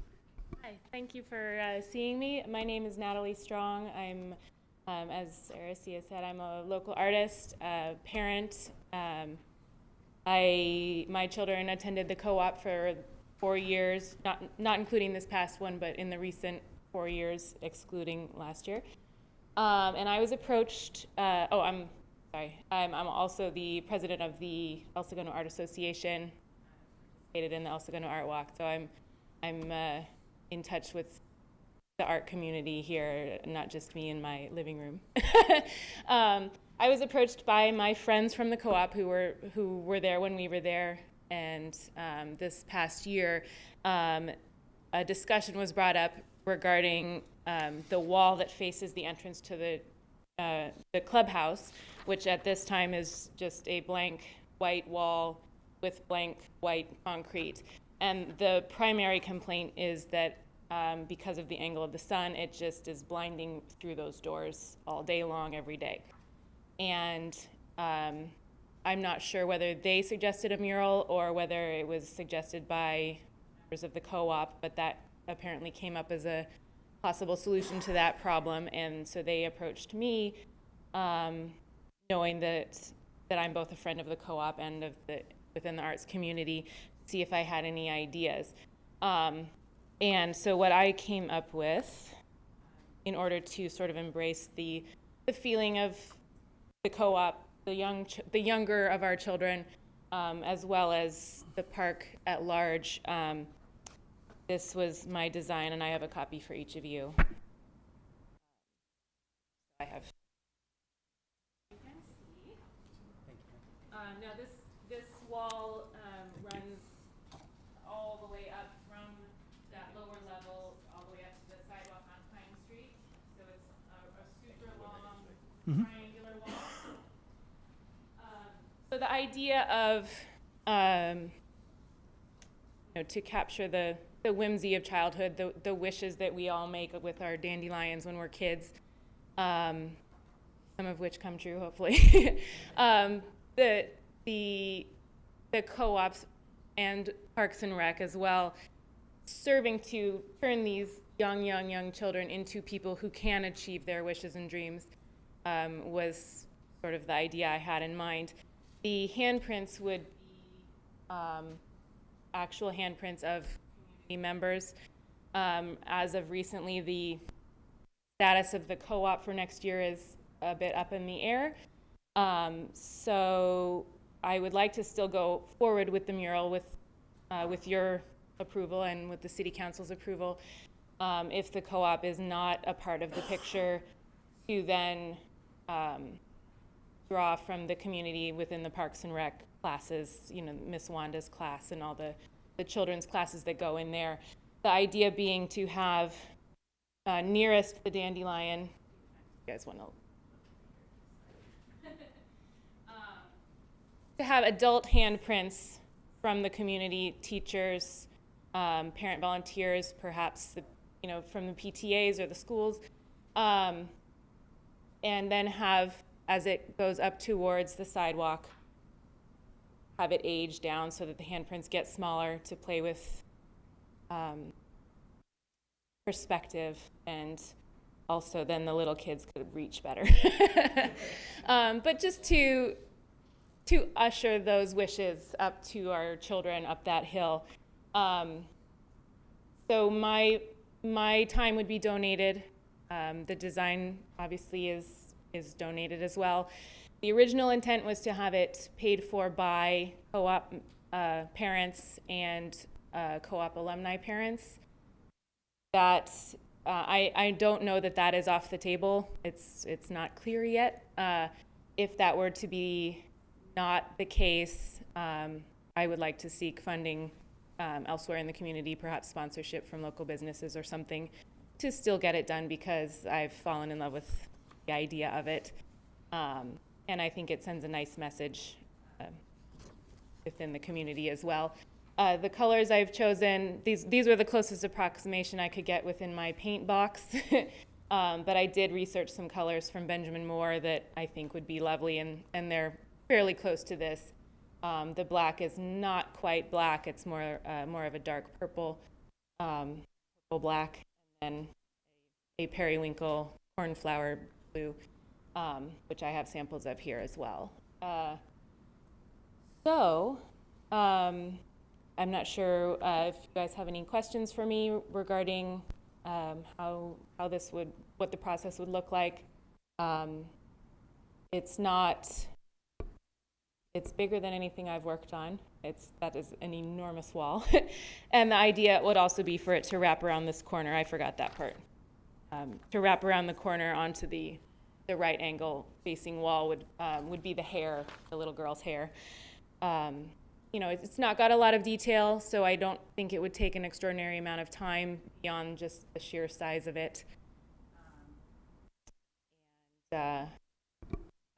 Hi, thank you for seeing me. My name is Natalie Strong. I'm, as Ericia said, I'm a local artist, parent. My children attended the co-op for 4 years, not including this past one, but in the recent 4 years, excluding last year. And I was approached, I'm also the president of the El Segundo Art Association, participated in the El Segundo Art Walk, so I'm in touch with the art community here, not just me in my living room. I was approached by my friends from the co-op who were there when we were there, and this past year, a discussion was brought up regarding the wall that faces the entrance to the clubhouse, which at this time is just a blank white wall with blank white concrete. And the primary complaint is that because of the angle of the sun, it just is blinding through those doors all day long, every day. And I'm not sure whether they suggested a mural or whether it was suggested by members of the co-op, but that apparently came up as a possible solution to that problem. And so they approached me, knowing that I'm both a friend of the co-op and of within the arts community, see if I had any ideas. And so what I came up with, in order to sort of embrace the feeling of the co-op, the younger of our children, as well as the park at large, this was my design, and I have a copy for each of you. I have. You can see. Now this wall runs all the way up from that lower level, all the way up to the sidewalk on Pine Street. So it's a super long triangular wall. So the idea of, to capture the whimsy of childhood, the wishes that we all make with our dandelions when we're kids, some of which come true, hopefully. The co-ops and Parks and Rec as well, serving to turn these young children into people who can achieve their wishes and dreams, was sort of the idea I had in mind. The handprints would be actual handprints of community members. As of recently, the status of the co-op for next year is a bit up in the air. So I would like to still go forward with the mural with your approval and with the City Council's approval. If the co-op is not a part of the picture, to then draw from the community within the Parks and Rec classes, Miss Wanda's class and all the children's classes that go in there. The idea being to have nearest the dandelion, you guys want to have adult handprints from the community, teachers, parent volunteers, perhaps from the PTAs or the schools, and then have, as it goes up towards the sidewalk, have it age down so that the handprints get smaller to play with perspective, and also then the little kids could reach better. But just to usher those wishes up to our children up that hill. So my time would be donated. The design obviously is donated as well. The original intent was to have it paid for by co-op parents and co-op alumni parents. That I don't know that that is off the table. It's not clear yet. If that were to be not the case, I would like to seek funding elsewhere in the community, perhaps sponsorship from local businesses or something, to still get it done, because I've fallen in love with the idea of it. And I think it sends a nice message within the community as well. The colors I've chosen, these were the closest approximation I could get within my paint box. But I did research some colors from Benjamin Moore that I think would be lovely, and they're fairly close to this. The black is not quite black, it's more of a dark purple, purple black, and then a periwinkle cornflower blue, which I have samples of here as well. I'm not sure if you guys have any questions for me regarding how this would, what the process would look like. It's bigger than anything I've worked on. That is an enormous wall. And the idea would also be for it to wrap around this corner. I forgot that part. To wrap around the corner onto the right angle facing wall would be the hair, the little girl's hair. You know, it's not got a lot of detail, so I don't think it would take an extraordinary amount of time beyond just the sheer size of it.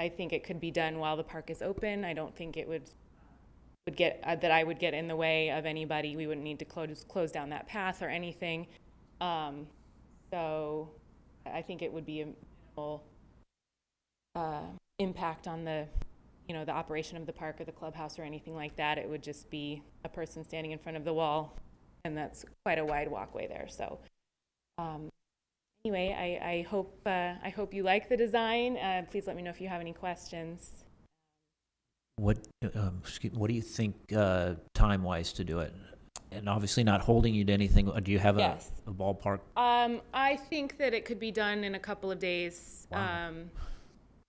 I think it could be done while the park is open. I don't think it would get that I would get in the way of anybody. We wouldn't need to close down that path or anything. So I think it would be a minimal impact on the operation of the park or the clubhouse or anything like that. It would just be a person standing in front of the wall, and that's quite a wide walkway there. So anyway, I hope you like the design. Please let me know if you have any questions. What do you think time-wise to do it? And obviously not holding you to anything. Do you have Yes. a ballpark? I think that it could be done in a couple of days. Wow.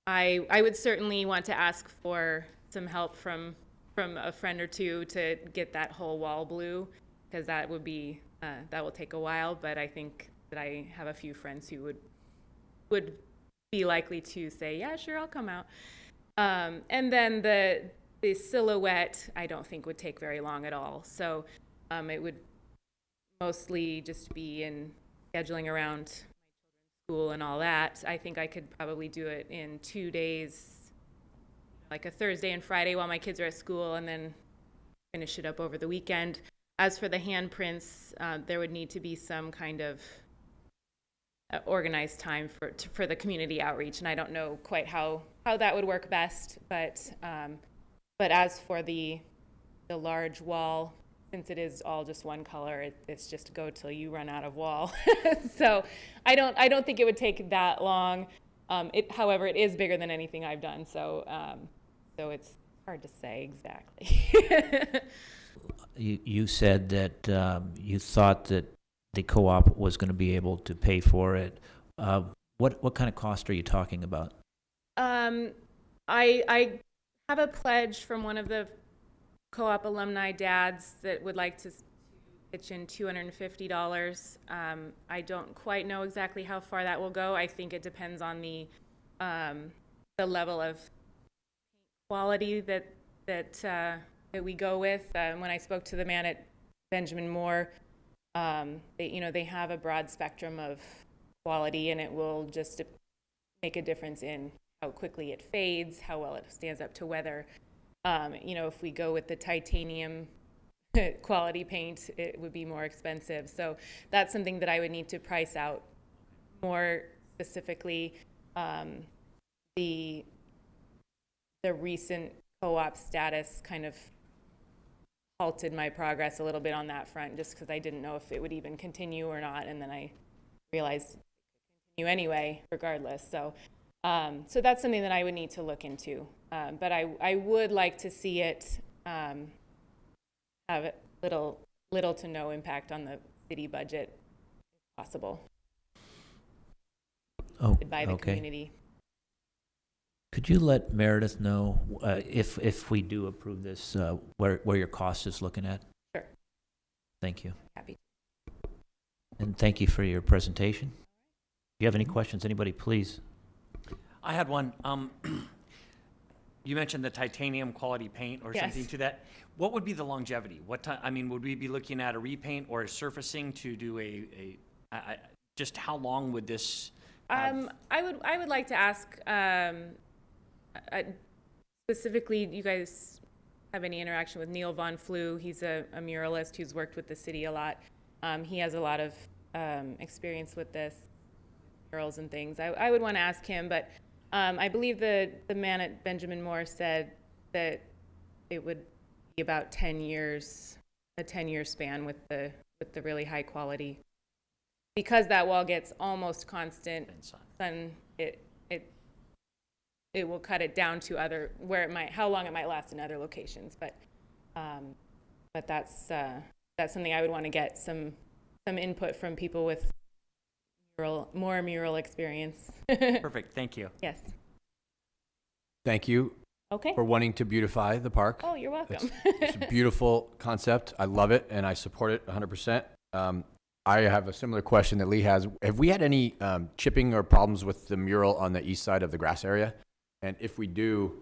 I would certainly want to ask for some help from a friend or two to get that whole wall blue, because that will take a while. But I think that I have a few friends who would be likely to say, yeah, sure, I'll come out. And then the silhouette, I don't think would take very long at all. So it would mostly just be in scheduling around school and all that. I think I could probably do it in 2 days, like a Thursday and Friday while my kids are at school, and then finish it up over the weekend. As for the handprints, there would need to be some kind of organized time for the community outreach, and I don't know quite how that would work best. But as for the large wall, since it is all just one color, it's just go till you run out of wall. So I don't think it would take that long. However, it is bigger than anything I've done, so it's hard to say exactly. You said that you thought that the co-op was going to be able to pay for it. What kind of cost are you talking about? I have a pledge from one of the co-op alumni dads that would like to pitch in $250. I don't quite know exactly how far that will go. I think it depends on the level of quality that we go with. When I spoke to the man at Benjamin Moore, they have a broad spectrum of quality, and it will just make a difference in how quickly it fades, how well it stands up to weather. If we go with the titanium quality paint, it would be more expensive. So that's something that I would need to price out more specifically. The recent co-op status kind of halted my progress a little bit on that front, just because I didn't know if it would even continue or not, and then I realized it could continue anyway, regardless. So that's something that I would need to look into. But I would like to see it have little to no impact on the city budget if possible, Oh, by the okay. community. Could you let Meredith know if we do approve this, where your cost is looking at? Sure. Thank you. Happy. And thank you for your presentation. If you have any questions, anybody, please. I had one. You mentioned the titanium quality paint or Yes. something to that. What would be the longevity? What time? I mean, would we be looking at a repaint or a surfacing to do just how long would this? I would like to ask, specifically, you guys have any interaction with Neil Von Flew? He's a muralist who's worked with the city a lot. He has a lot of experience with this, murals and things. I would want to ask him, but I believe the man at Benjamin Moore said that it would be about 10 years, a 10-year span with the really high quality. Because that wall gets almost constant sun, it will cut it down to how long it might last in other locations. But that's something I would want to get some input from people with more mural experience. Perfect. Thank you. Yes. Thank you Okay. for wanting to beautify the park. Oh, you're welcome. It's a beautiful concept. I love it, and I support it 100%. I have a similar question that Lee has. Have we had any chipping or problems with the mural on the east side of the grass area? And if we do,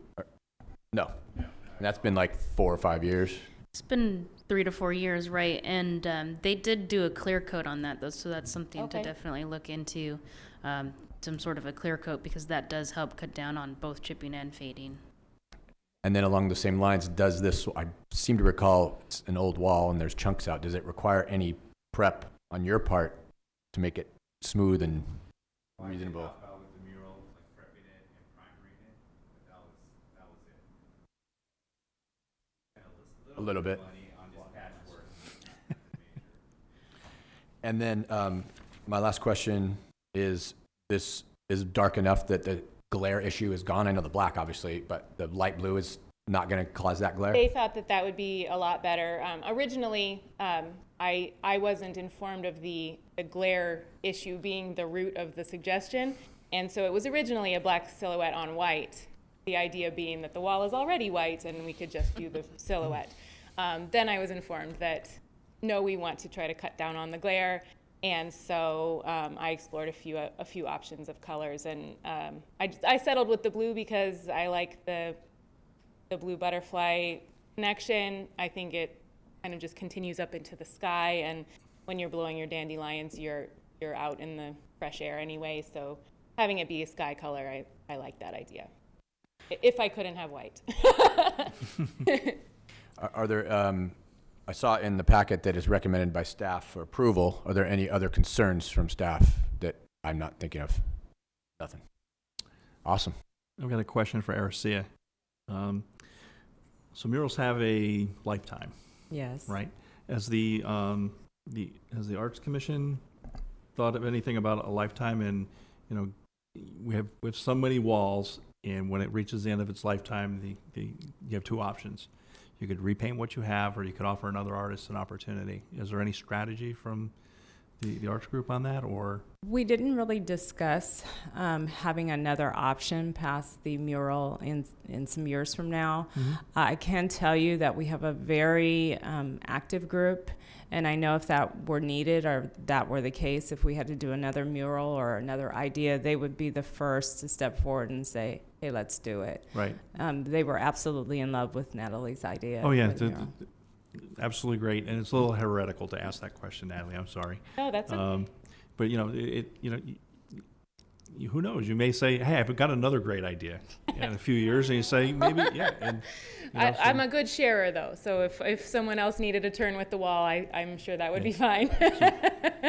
no. And that's been like 4 or 5 years. It's been 3 to 4 years, right? And they did do a clear coat on that, though, so that's something Okay. to definitely look into, some sort of a clear coat, because that does help cut down on both chipping and fading. And then along the same lines, does this, I seem to recall it's an old wall and there's chunks out. Does it require any prep on your part to make it smooth and reasonable? A little bit. And then my last question is, this is dark enough that the glare issue is gone? I know the black, obviously, but the light blue is not going to cause that glare? They thought that would be a lot better. Originally, I wasn't informed of the glare issue being the root of the suggestion, and so it was originally a black silhouette on white, the idea being that the wall is already white and we could just do the silhouette. Then I was informed that, no, we want to try to cut down on the glare, and so I explored a few options of colors, and I settled with the blue because I like the blue butterfly connection. I think it kind of just continues up into the sky, and when you're blowing your dandelions, you're out in the fresh air anyway, so having it be a sky color, I like that idea. If I couldn't have white. Are there, I saw in the packet that is recommended by staff for approval. Are there any other concerns from staff that I'm not thinking of? Nothing. Awesome. I've got a question for Aricia. So murals have a lifetime, Yes. right? Has the Arts Commission thought of anything about a lifetime? And we have so many walls, and when it reaches the end of its lifetime, you have two options. You could repaint what you have, or you could offer another artist an opportunity. Is there any strategy from the arts group on that, or? We didn't really discuss having another option past the mural in some years from now. I can tell you that we have a very active group, and I know if that were needed or that were the case, if we had to do another mural or another idea, they would be the first to step forward and say, hey, let's do it. Right. They were absolutely in love with Natalie's idea. Oh, yeah. with the mural. Absolutely great. And it's a little heretical to ask that question, Natalie. I'm sorry. No, that's okay. But who knows? You may say, "Hey, I've got another great idea." In a few years, and you say, "Maybe, yeah." And I'm a good sharer, though, so if someone else needed a turn with the wall, I'm sure that would be fine.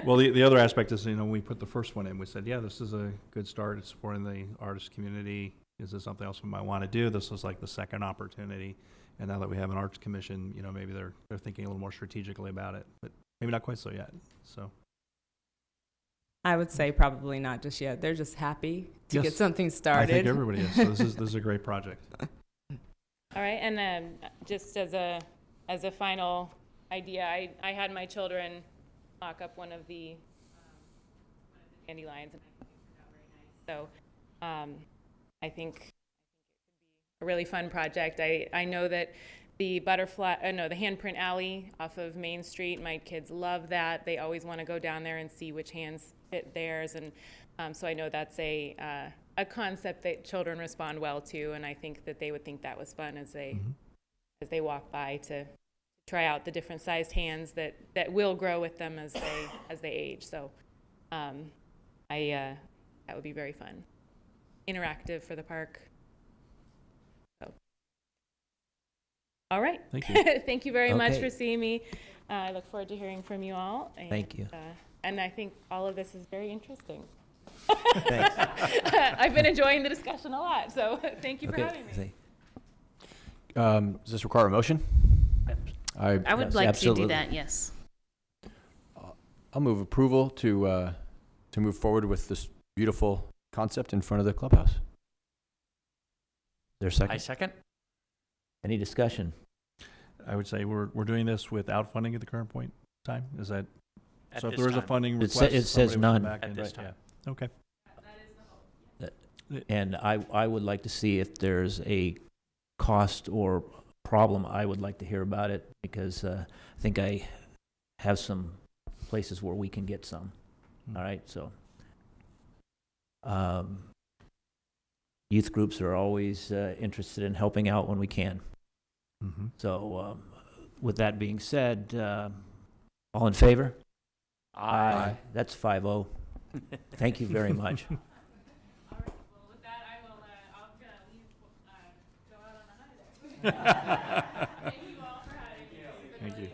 well, the other aspect is, when we put the first one in, we said, "Yeah, this is a good start. It's supporting the artist community. Is this something else we might want to do?" This was like the second opportunity, and now that we have an arts commission, maybe they're thinking a little more strategically about it, but maybe not quite so yet. So. I would say probably not just yet. They're just happy to Yes. get something started. I think everybody is. So this is a great project. All right, and just as a final idea, I had my children mock up one of the dandelions, and I think it turned out very nice. So I think it could be a really fun project. I know that the the handprint alley off of Main Street, my kids love that. They always want to go down there and see which hands fit theirs, and so I know that's a concept that children respond well to, and I think that they would think that was fun as they walk by to try out the different sized hands that will grow with them as they age. So that would be very fun, interactive for the park. So, all right. Thank you. Thank you very much Okay. for seeing me. I look forward to hearing from you all. And, Thank you. And I think all of this is very interesting. Thanks. I've been enjoying the discussion a lot, so thank you for Okay, having me. say- Does this require a motion? I would Yes, like to absolutely. do that, yes. I'll move approval to move forward with this beautiful concept in front of the clubhouse. Is there a second? I second. Any discussion? I would say we're doing this without funding at the current point in time. Is that, At so if this there is a time. funding It sa- request? it says somebody would come none. back At and- this yeah. time. Okay. And I would like to see if there's a cost or problem, I would like to hear about it, because I think I have some places where we can get some. All right, so. Youth groups are always interested in helping out when we can. Mm-hmm. So with that being said, all in favor? Aye. That's 5-0. Thank you very much. Well, with that, I'll go out on a high there. Thank you all for having me. Thank you.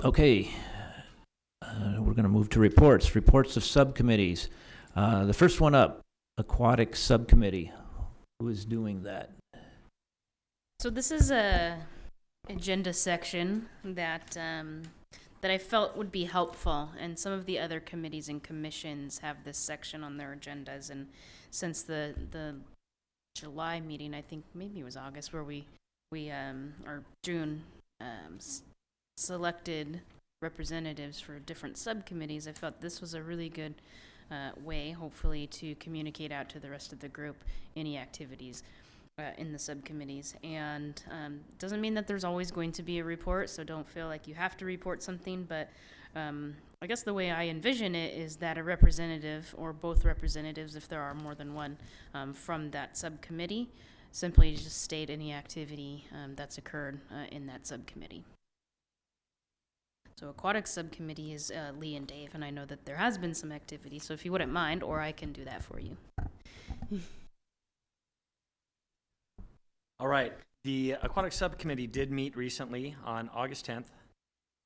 Okay, we're going to move to reports. Reports of subcommittees. The first one up, Aquatic Subcommittee. Who is doing that? So this is a agenda section that that I felt would be helpful, and some of the other committees and commissions have this section on their agendas. And since the July meeting, I think maybe it was August, where we or June selected representatives for different subcommittees, I felt this was a really good way, hopefully, to communicate out to the rest of the group any activities in the subcommittees. And doesn't mean that there's always going to be a report, so don't feel like you have to report something, but I guess the way I envision it is that a representative, or both representatives if there are more than one, from that subcommittee, simply just state any activity that's occurred in that subcommittee. So Aquatic Subcommittee is Lee and Dave, and I know that there has been some activity, so if you wouldn't mind, or I can do that for you. All right. The Aquatic Subcommittee did meet recently on August 10th.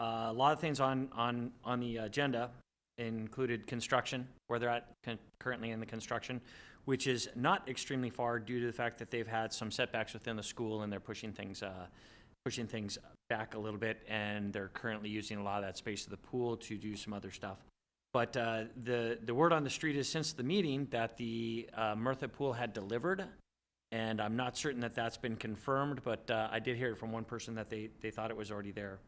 A lot of things on the agenda included construction, where they're at currently in the construction, which is not extremely far due to the fact that they've had some setbacks within the school and they're pushing things back a little bit, and they're currently using a lot of that space of the pool to do some other stuff. But the word on the street is since the meeting that the Murtha pool had delivered, and I'm not certain that that's been confirmed, but I did hear from one person that they thought it was already there.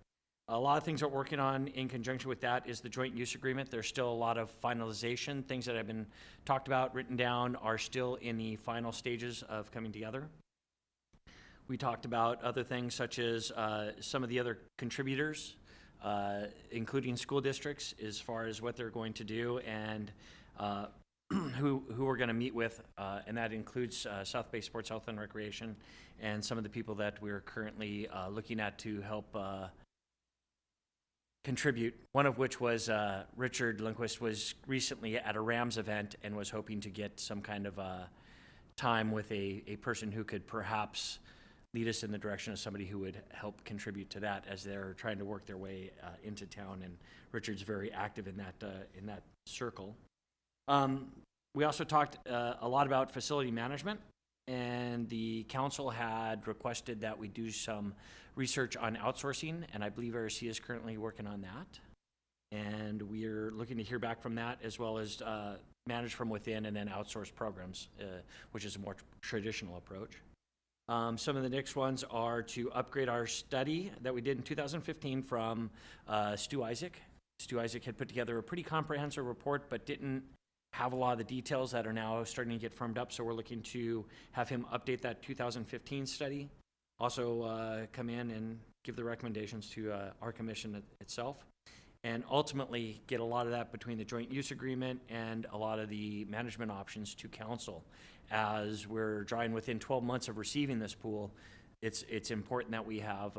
A lot of things we're working on in conjunction with that is the joint use agreement. There's still a lot of finalization. Things that have been talked about, written down, are still in the final stages of coming together. We talked about other things such as some of the other contributors, including school districts, as far as what they're going to do and who we're going to meet with, and that includes South Bay Sports Health and Recreation and some of the people that we're currently looking at to help contribute, one of which was Richard Lundquist was recently at a Rams event and was hoping to get some kind of time with a person who could perhaps lead us in the direction of somebody who would help contribute to that as they're trying to work their way into town, and Richard's very active in that circle. We also talked a lot about facility management, and the council had requested that we do some research on outsourcing, and I believe RC is currently working on that. And we're looking to hear back from that, as well as manage from within and then outsource programs, which is a more traditional approach. Some of the next ones are to upgrade our study that we did in 2015 from Stu Isaac. Stu Isaac had put together a pretty comprehensive report, but didn't have a lot of the details that are now starting to get firmed up. So we're looking to have him update that 2015 study. Also come in and give the recommendations to our commission itself. And ultimately get a lot of that between the joint use agreement and a lot of the management options to council. As we're drawing within 12 months of receiving this pool, it's important that we have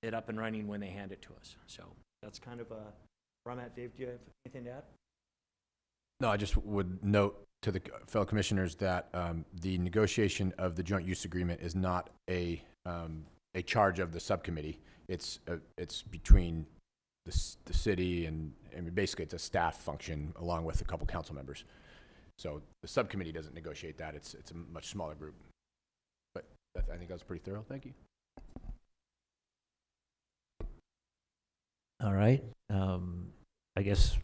it up and running when they hand it to us. So that's kind of where I'm at. Dave, do you have anything to add? No, I just would note to the fellow commissioners that the negotiation of the joint use agreement is not a charge of the subcommittee. It's between the city and basically it's a staff function along with a couple council members. So the subcommittee doesn't negotiate that. It's a much smaller group. But I think that was pretty thorough. Thank you. All right. I guess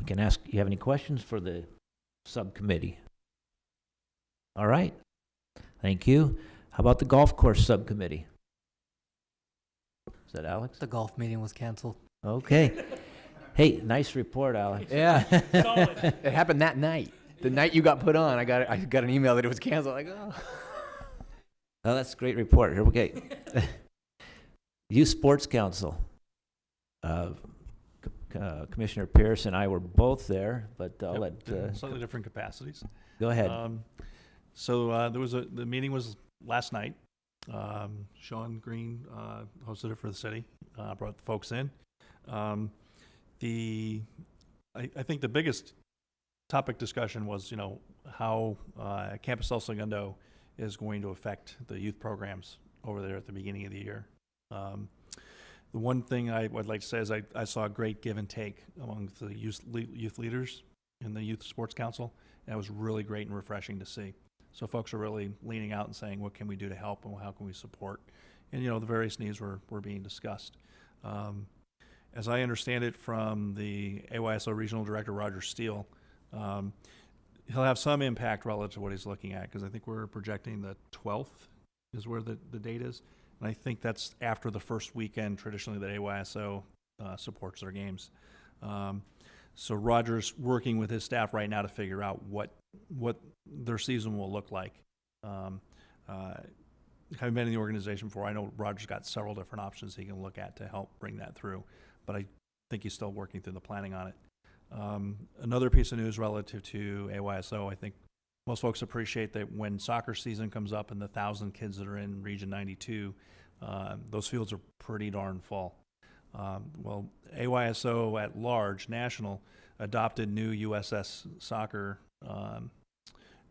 we can ask, you have any questions for the subcommittee? All right. Thank you. How about the golf course subcommittee? Is that Alex? The golf meeting was canceled. Okay. Hey, nice report, Alex. Yeah. It happened that night. The night you got put on, I got an email that it was canceled. Like, oh. Oh, that's a great report. Here we go. Youth Sports Council. Commissioner Pierce and I were both there, but I'll let Slightly different capacities. go ahead. The meeting was last night. Sean Green hosted it for the city, brought the folks in. I think the biggest topic discussion was, how Campus El Segundo is going to affect the youth programs over there at the beginning of the year. The one thing I would like to say is I saw a great give and take among the youth leaders in the Youth Sports Council. And it was really great and refreshing to see. So folks are really leaning out and saying, what can we do to help and how can we support? And, the various needs were being discussed. As I understand it from the AYSO Regional Director, Roger Steele, he'll have some impact relative to what he's looking at, because I think we're projecting the 12th is where the date is. And I think that's after the first weekend traditionally that AYSO supports their games. So Roger's working with his staff right now to figure out what their season will look like. Having been in the organization before, I know Roger's got several different options he can look at to help bring that through, but I think he's still working through the planning on it. Another piece of news relative to AYSO, I think most folks appreciate that when soccer season comes up and the 1,000 kids that are in Region 92, those fields are pretty darn full. Well, AYSO at large, national, adopted new USS soccer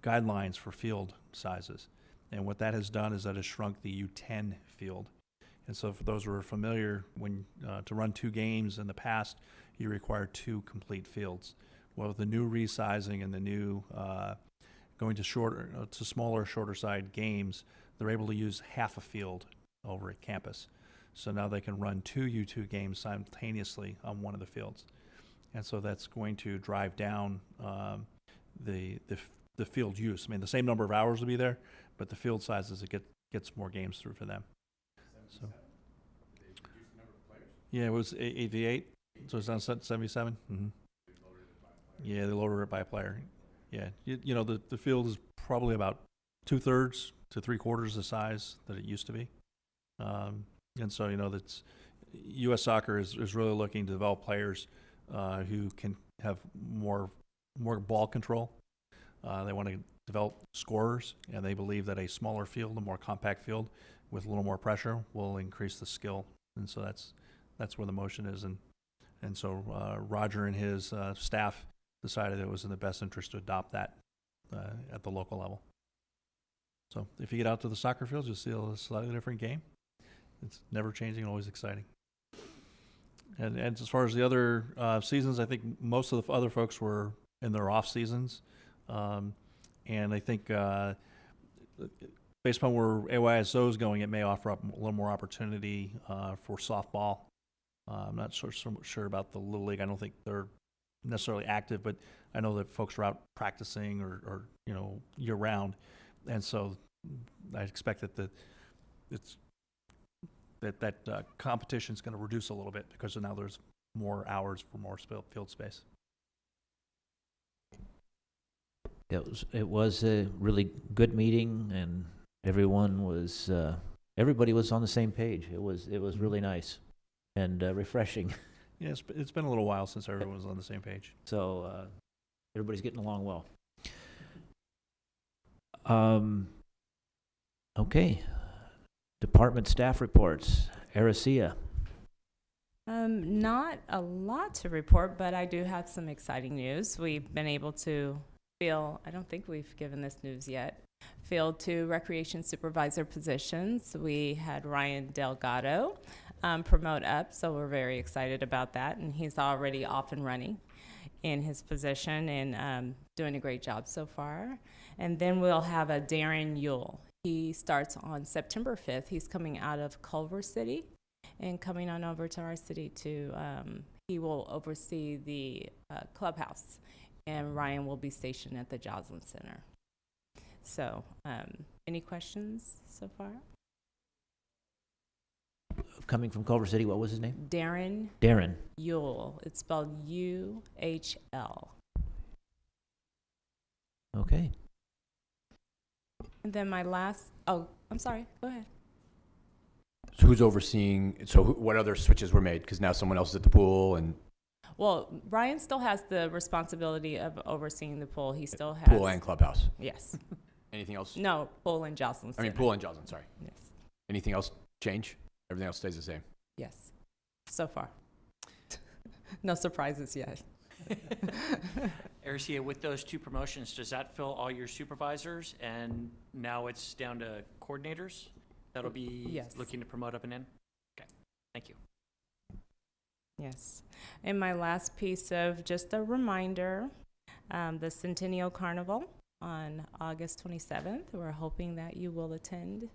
guidelines for field sizes. And what that has done is that has shrunk the U10 field. And so for those who are familiar, when to run 2 games in the past, you require 2 complete fields. Well, with the new resizing and the new going to smaller, shorter side games, they're able to use half a field over at campus. So now they can run 2 U2 games simultaneously on one of the fields. And so that's going to drive down the field use. I mean, the same number of hours will be there, but the field sizes, it gets more games through for them. So, yeah, it was 8v8, so it's on 77. Mm-hmm. Yeah, they lowered it by a player. Yeah, the field is probably about 2/3 to 3/4 the size that it used to be. And so, that's U.S. Soccer is really looking to develop players who can have more ball control. They want to develop scorers, and they believe that a smaller field, a more compact field with a little more pressure will increase the skill. And so that's where the motion is. And so Roger and his staff decided it was in the best interest to adopt that at the local level. So if you get out to the soccer fields, you'll see a slightly different game. It's never changing and always exciting. And as far as the other seasons, I think most of the other folks were in their off seasons. And I think based upon where AYSO is going, it may offer up a little more opportunity for softball. I'm not sure about the Little League. I don't think they're necessarily active, but I know that folks are out practicing or year round. And so I expect that competition's going to reduce a little bit because now there's more hours for more field space. It was a really good meeting, and everybody was on the same page. It was really nice and refreshing. Yeah, it's been a little while since everyone was on the same page. So everybody's getting along well. Okay. Department staff reports. Aricia. Not a lot to report, but I do have some exciting news. We've been able to I don't think we've given this news yet, fill 2 recreation supervisor positions. We had Ryan Delgado promote up, so we're very excited about that, and he's already off and running in his position and doing a great job so far. And then we'll have a Darren Yule. He starts on September 5th. He's coming out of Culver City and coming on over to our city to, he will oversee the clubhouse, and Ryan will be stationed at the Joslin Center. So, any questions so far? Coming from Culver City, what was his name? Darren Yule. It's spelled U-H-L. Okay. And then my last, I'm sorry, go ahead. So who's overseeing, what other switches were made? Because now someone else is at the pool and Well, Ryan still has the responsibility of overseeing the pool. He still has. pool and clubhouse. Yes. Anything else? No, pool and Jocelyn I mean, Center. pool and Joslin, sorry. Yes. Anything else change? Everything else stays the same? Yes. So far. No surprises yet. Aricia, with those 2 promotions, does that fill all your supervisors, and now it's down to coordinators that'll be Yes. looking to promote up and in? Okay, thank you. Yes. And my last piece of just a reminder, the Centennial Carnival on August 27th. We're hoping that you will attend.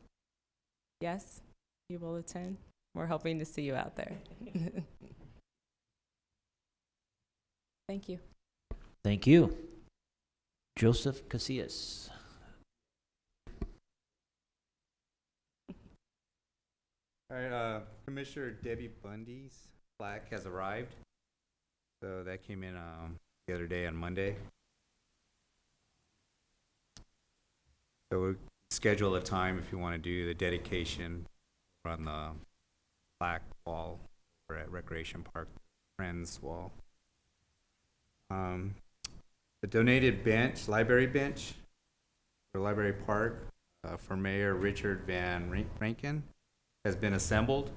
Yes, you will attend. We're hoping to see you out there. Thank you. Thank you. Joseph Casillas. All right, Commissioner Debbie Bundy's plaque has arrived. So that came in the other day on Monday. So we'll schedule a time if you want to do the dedication on the plaque wall or at Recreation Park Friends wall. The donated bench, library bench for Library Park for Mayor Richard Van Rankin has been assembled.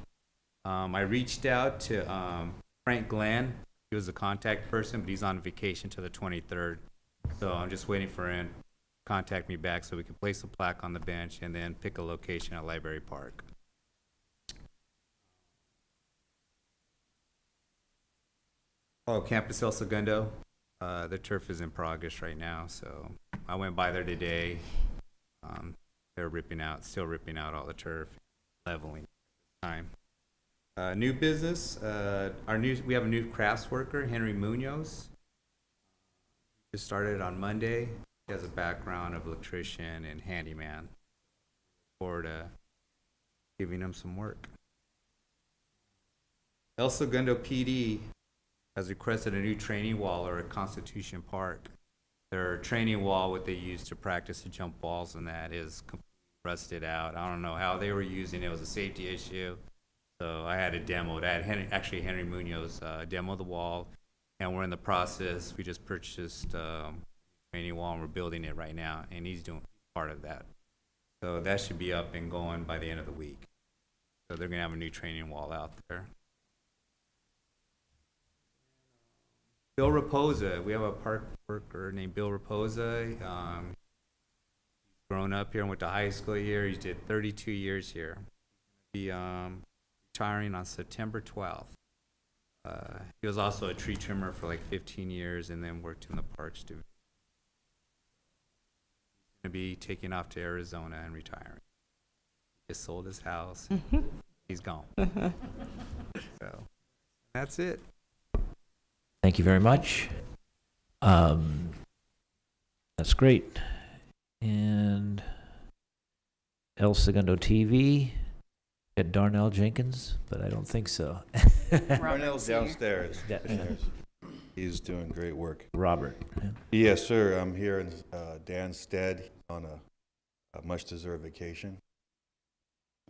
I reached out to Frank Glenn. He was the contact person, but he's on vacation till the 23rd. So I'm just waiting for him to contact me back so we can place the plaque on the bench and then pick a location at Library Park. Oh, Campus El Segundo. The turf is in progress right now, so I went by there today. They're still ripping out all the turf, leveling time. New business, we have a new crafts worker, Henry Munoz. Just started on Monday. He has a background of electrician and handyman. Look forward to giving him some work. El Segundo PD has requested a new training wall or at Constitution Park. Their training wall, what they use to practice the jump balls and that, is completely rusted out. I don't know how they were using it. It was a safety issue. So I had to demo it. I had Henry Munoz demo the wall, and we're in the process. We just purchased training wall, and we're building it right now, and he's doing part of that. So that should be up and going by the end of the week. So they're going to have a new training wall out there. Bill Raposa, we have a park worker named Bill Raposa. He's grown up here and went to high school here. He did 32 years here. He retiring on September 12th. He was also a tree trimmer for like 15 years and then worked in the parks division. He's going to be taking off to Arizona and retiring. He just sold his house. He's gone. So that's it. Thank you very much. That's great. And El Segundo TV. Got Darnell Jenkins, but I don't think so. Darnell's downstairs. Yeah. He's doing great work. Robert. Yes, sir. I'm here in Dan's stead on a much-deserved vacation.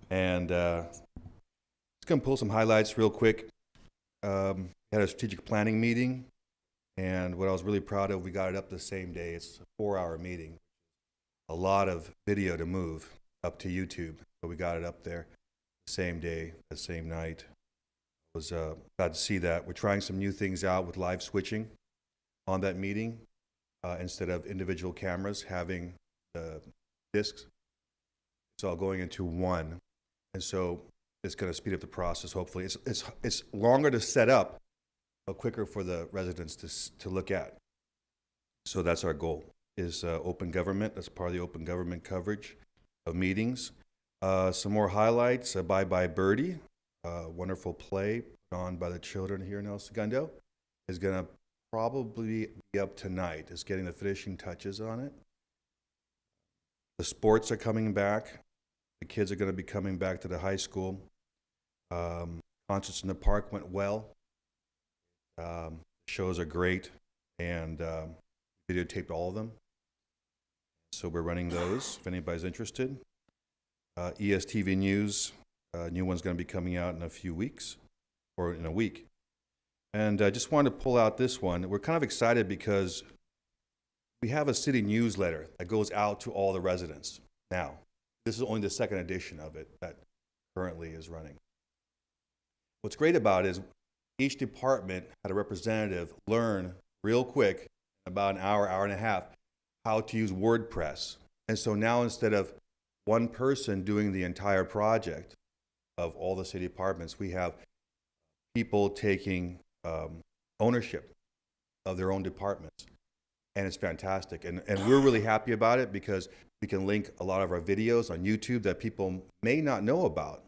And just going to pull some highlights real quick. Had a strategic planning meeting, and what I was really proud of, we got it up the same day. It's a 4-hour meeting. A lot of video to move up to YouTube, but we got it up there the same day, the same night. I was glad to see that. We're trying some new things out with live switching on that meeting. Instead of individual cameras having the discs. It's all going into one. And so it's going to speed up the process, hopefully. It's longer to set up, but quicker for the residents to look at. So that's our goal, is open government. That's part of the open government coverage of meetings. Some more highlights. Bye Bye Birdie, wonderful play put on by the children here in El Segundo, is going to probably be up tonight. It's getting the finishing touches on it. The sports are coming back. The kids are going to be coming back to the high school. Concerts in the park went well. Shows are great, and videotaped all of them. So we're running those if anybody's interested. ESTV News, new one's going to be coming out in a few weeks, or in a week. And I just wanted to pull out this one. We're kind of excited because we have a city newsletter that goes out to all the residents now. This is only the second edition of it that currently is running. What's great about it is each department had a representative learn real quick, about an hour, hour and a half, how to use WordPress. And so now instead of one person doing the entire project of all the city departments, we have people taking ownership of their own departments, and it's fantastic. And we're really happy about it because we can link a lot of our videos on YouTube that people may not know about,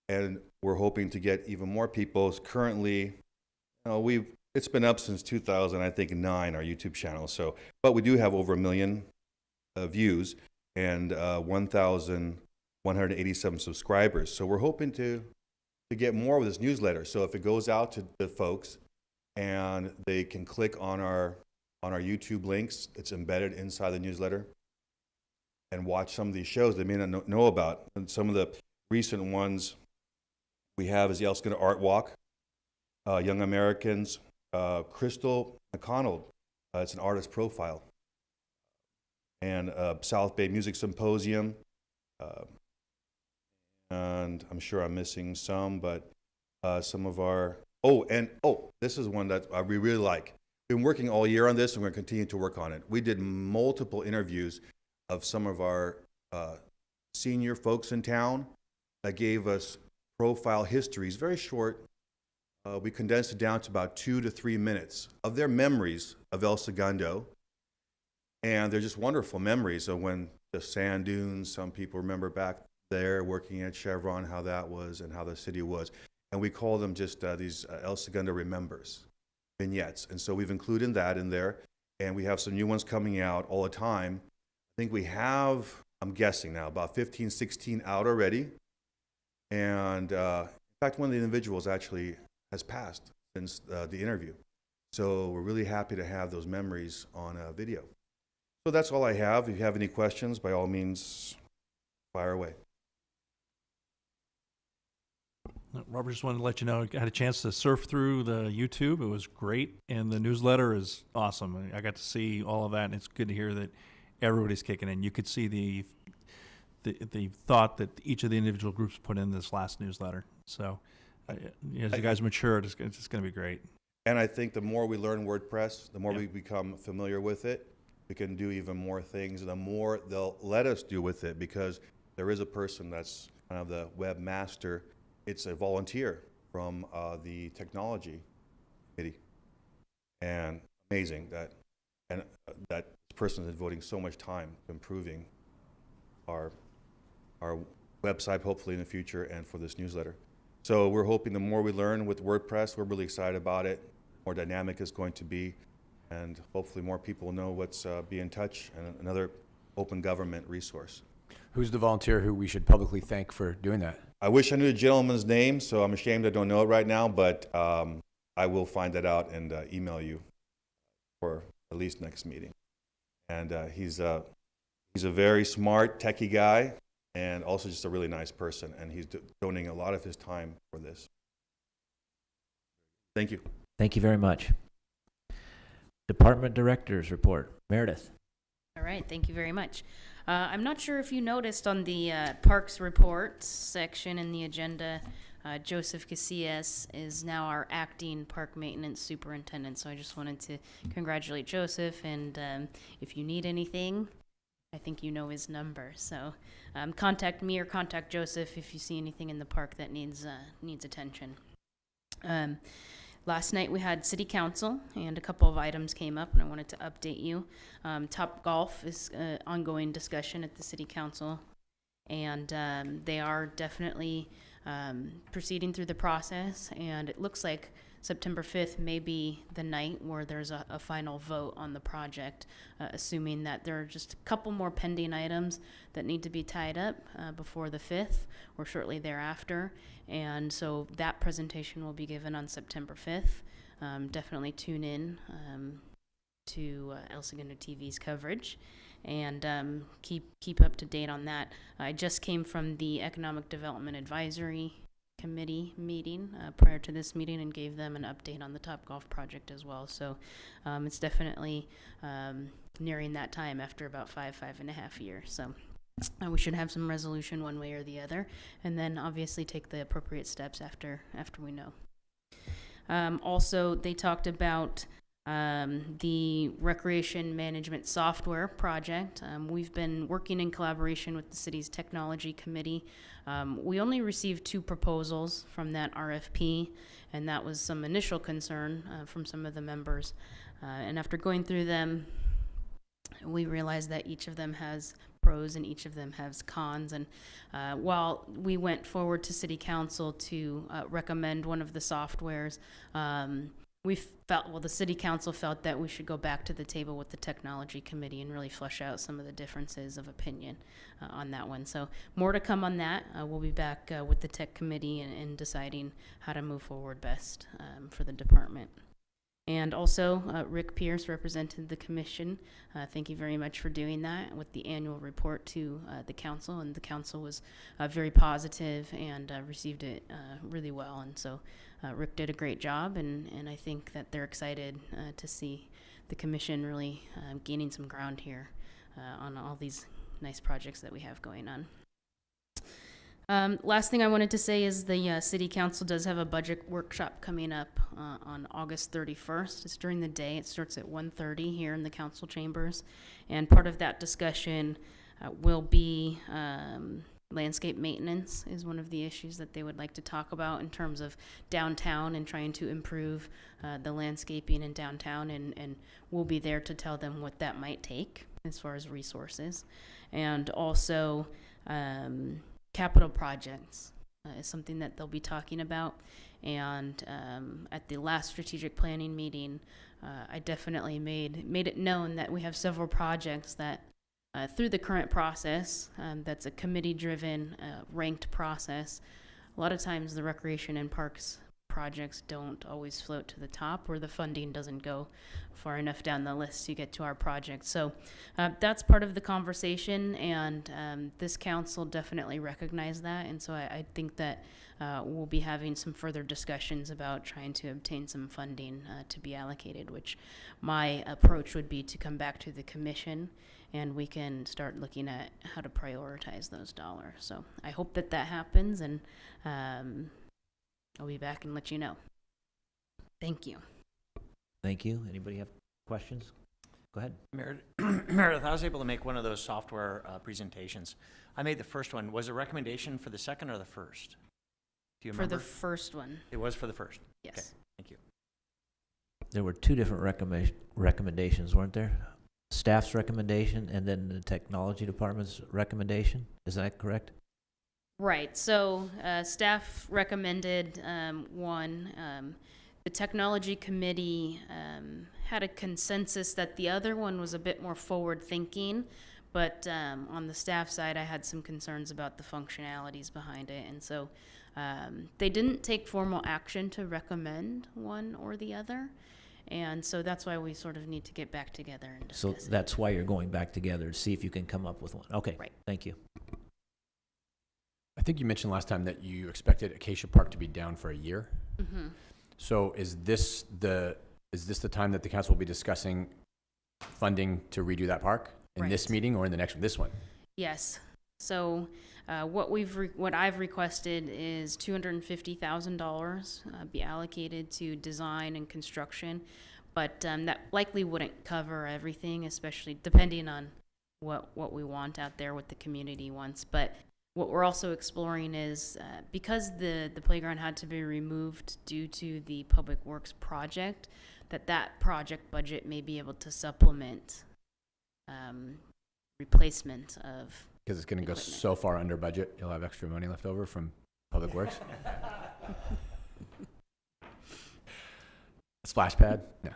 and we're hoping to get even more people. Currently, it's been up since 2009, our YouTube channel. So, but we do have over 1 million views and 1,187 subscribers. So we're hoping to get more with this newsletter. So if it goes out to the folks and they can click on our YouTube links, it's embedded inside the newsletter, and watch some of these shows they may not know about. And some of the recent ones we have is the El Segundo Art Walk, Young Americans, Crystal McConnell, it's an artist profile, and South Bay Music Symposium, and I'm sure I'm missing some, but some of our, this is one that we really like. We've been working all year on this, and we're going to continue to work on it. We did multiple interviews of some of our senior folks in town that gave us profile histories, very short. We condensed it down to about 2 to 3 minutes of their memories of El Segundo. And they're just wonderful memories of when the sand dunes, some people remember back there working at Chevron, how that was and how the city was. And we call them just these El Segundo Remembers vignettes. And so we've included that in there. And we have some new ones coming out all the time. I think we have, I'm guessing now, about 15, 16 out already. And in fact, one of the individuals actually has passed since the interview. So we're really happy to have those memories on video. So that's all I have. If you have any questions, by all means, fire away. Robert, just wanted to let you know, I had a chance to surf through the YouTube. It was great, and the newsletter is awesome. I got to see all of that, and it's good to hear that everybody's kicking in. You could see the thought that each of the individual groups put in this last newsletter. So as you guys mature, it's going to be great. And I think the more we learn WordPress, the more we become familiar with it, we can do even more things, and the more they'll let us do with it, because there is a person that's kind of the webmaster. It's a volunteer from the technology committee, and amazing that that person is devoting so much time to improving our website, hopefully in the future, and for this newsletter. So we're hoping the more we learn with WordPress, we're really excited about it. The more dynamic it's going to be, and hopefully more people know what's Be in Touch, and another open government resource. Who's the volunteer who we should publicly thank for doing that? I wish I knew the gentleman's name, so I'm ashamed I don't know it right now, but I will find that out and email you for at least next meeting. And he's a very smart, techie guy, and also just a really nice person, and he's donating a lot of his time for this. Thank you. Thank you very much. Department Directors Report. Meredith. All right, thank you very much. I'm not sure if you noticed on the Parks Report section in the agenda, Joseph Casillas is now our acting park maintenance superintendent. So I just wanted to congratulate Joseph, and if you need anything, I think you know his number. So contact me or contact Joseph if you see anything in the park that needs attention. Last night we had city council and a couple of items came up and I wanted to update you. Top Golf is ongoing discussion at the city council, and they are definitely proceeding through the process, and it looks like September 5th may be the night where there's a final vote on the project, assuming that there are just a couple more pending items that need to be tied up before the 5th or shortly thereafter. And so that presentation will be given on September 5th. Definitely tune in to El Segundo TV's coverage, and keep up to date on that. I just came from the Economic Development Advisory Committee meeting prior to this meeting and gave them an update on the Top Golf project as well. So it's definitely nearing that time after about five and a half years. So we should have some resolution one way or the other, and then obviously take the appropriate steps after we know. Also, they talked about the recreation management software project. We've been working in collaboration with the city's technology committee. We only received 2 proposals from that RFP, and that was some initial concern from some of the members. And after going through them, we realized that each of them has pros and each of them has cons. And while we went forward to city council to recommend one of the softwares, the city council felt that we should go back to the table with the technology committee and really flesh out some of the differences of opinion on that one. So more to come on that. We'll be back with the tech committee and deciding how to move forward best for the department. And also, Rick Pierce represented the commission. Thank you very much for doing that with the annual report to the council. And the council was very positive and received it really well. And so Rick did a great job, and I think that they're excited to see the commission really gaining some ground here on all these nice projects that we have going on. Last thing I wanted to say is the city council does have a budget workshop coming up on August 31st. It's during the day. It starts at 1:30 here in the council chambers. And part of that discussion will be landscape maintenance is one of the issues that they would like to talk about in terms of downtown and trying to improve the landscaping in downtown. And we'll be there to tell them what that might take as far as resources. And also, capital projects is something that they'll be talking about. And at the last strategic planning meeting, I definitely made it known that we have several projects that through the current process, that's a committee-driven, ranked process. A lot of times the recreation and parks projects don't always float to the top, or the funding doesn't go far enough down the list to get to our project. So that's part of the conversation, and this council definitely recognized that. And so I think that we'll be having some further discussions about trying to obtain some funding to be allocated, which my approach would be to come back to the commission and we can start looking at how to prioritize those dollars. So I hope that happens, and I'll be back and let you know. Thank you. Thank you. Anybody have questions? Go ahead. Meredith, I was able to make one of those software presentations. I made the first one. Was it a recommendation for the second or the first? Do you For remember? the first one, It was for the first. yes. Okay, thank you. There were 2 different recommendations, weren't there? Staff's recommendation and then the technology department's recommendation. Is that correct? Right, so staff recommended one. The technology committee had a consensus that the other one was a bit more forward-thinking, But on the staff side, I had some concerns about the functionalities behind it. And so they didn't take formal action to recommend one or the other. And so that's why we sort of need to get back together and So discuss it. that's why you're going back together to see if you can come up with one. Okay, Right. thank you. I think you mentioned last time that you expected Acacia Park to be down for a year. Mm-hmm. So is this the time that the council will be discussing funding to redo that park in this Right. meeting or in the next one? This one. Yes. So what I've requested is $250,000 be allocated to design and construction, but that likely wouldn't cover everything, especially depending on what we want out there, what the community wants. But what we're also exploring is because the playground had to be removed due to the Public Works project, that project budget may be able to supplement replacement of. Because it's going to go Equipment. so far under budget, you'll have extra money left over from Public Works. Splash pad? No.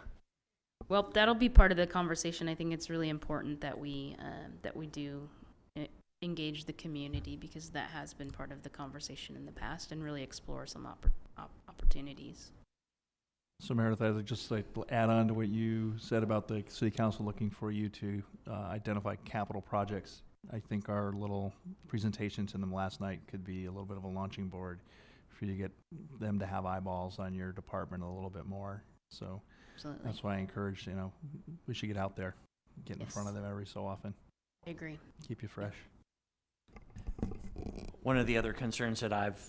Well, that'll be part of the conversation. I think it's really important that we do engage the community, because that has been part of the conversation in the past, and really explore some opportunities. So Meredith, I'd just like to add on to what you said about the city council looking for you to identify capital projects. I think our little presentation to them last night could be a little bit of a launching board for you to get them to have eyeballs on your department a little bit more. So Absolutely. that's why I encourage, we should get out there, get in Yes. front of them every so often, I agree. keep you fresh. One of the other concerns that I've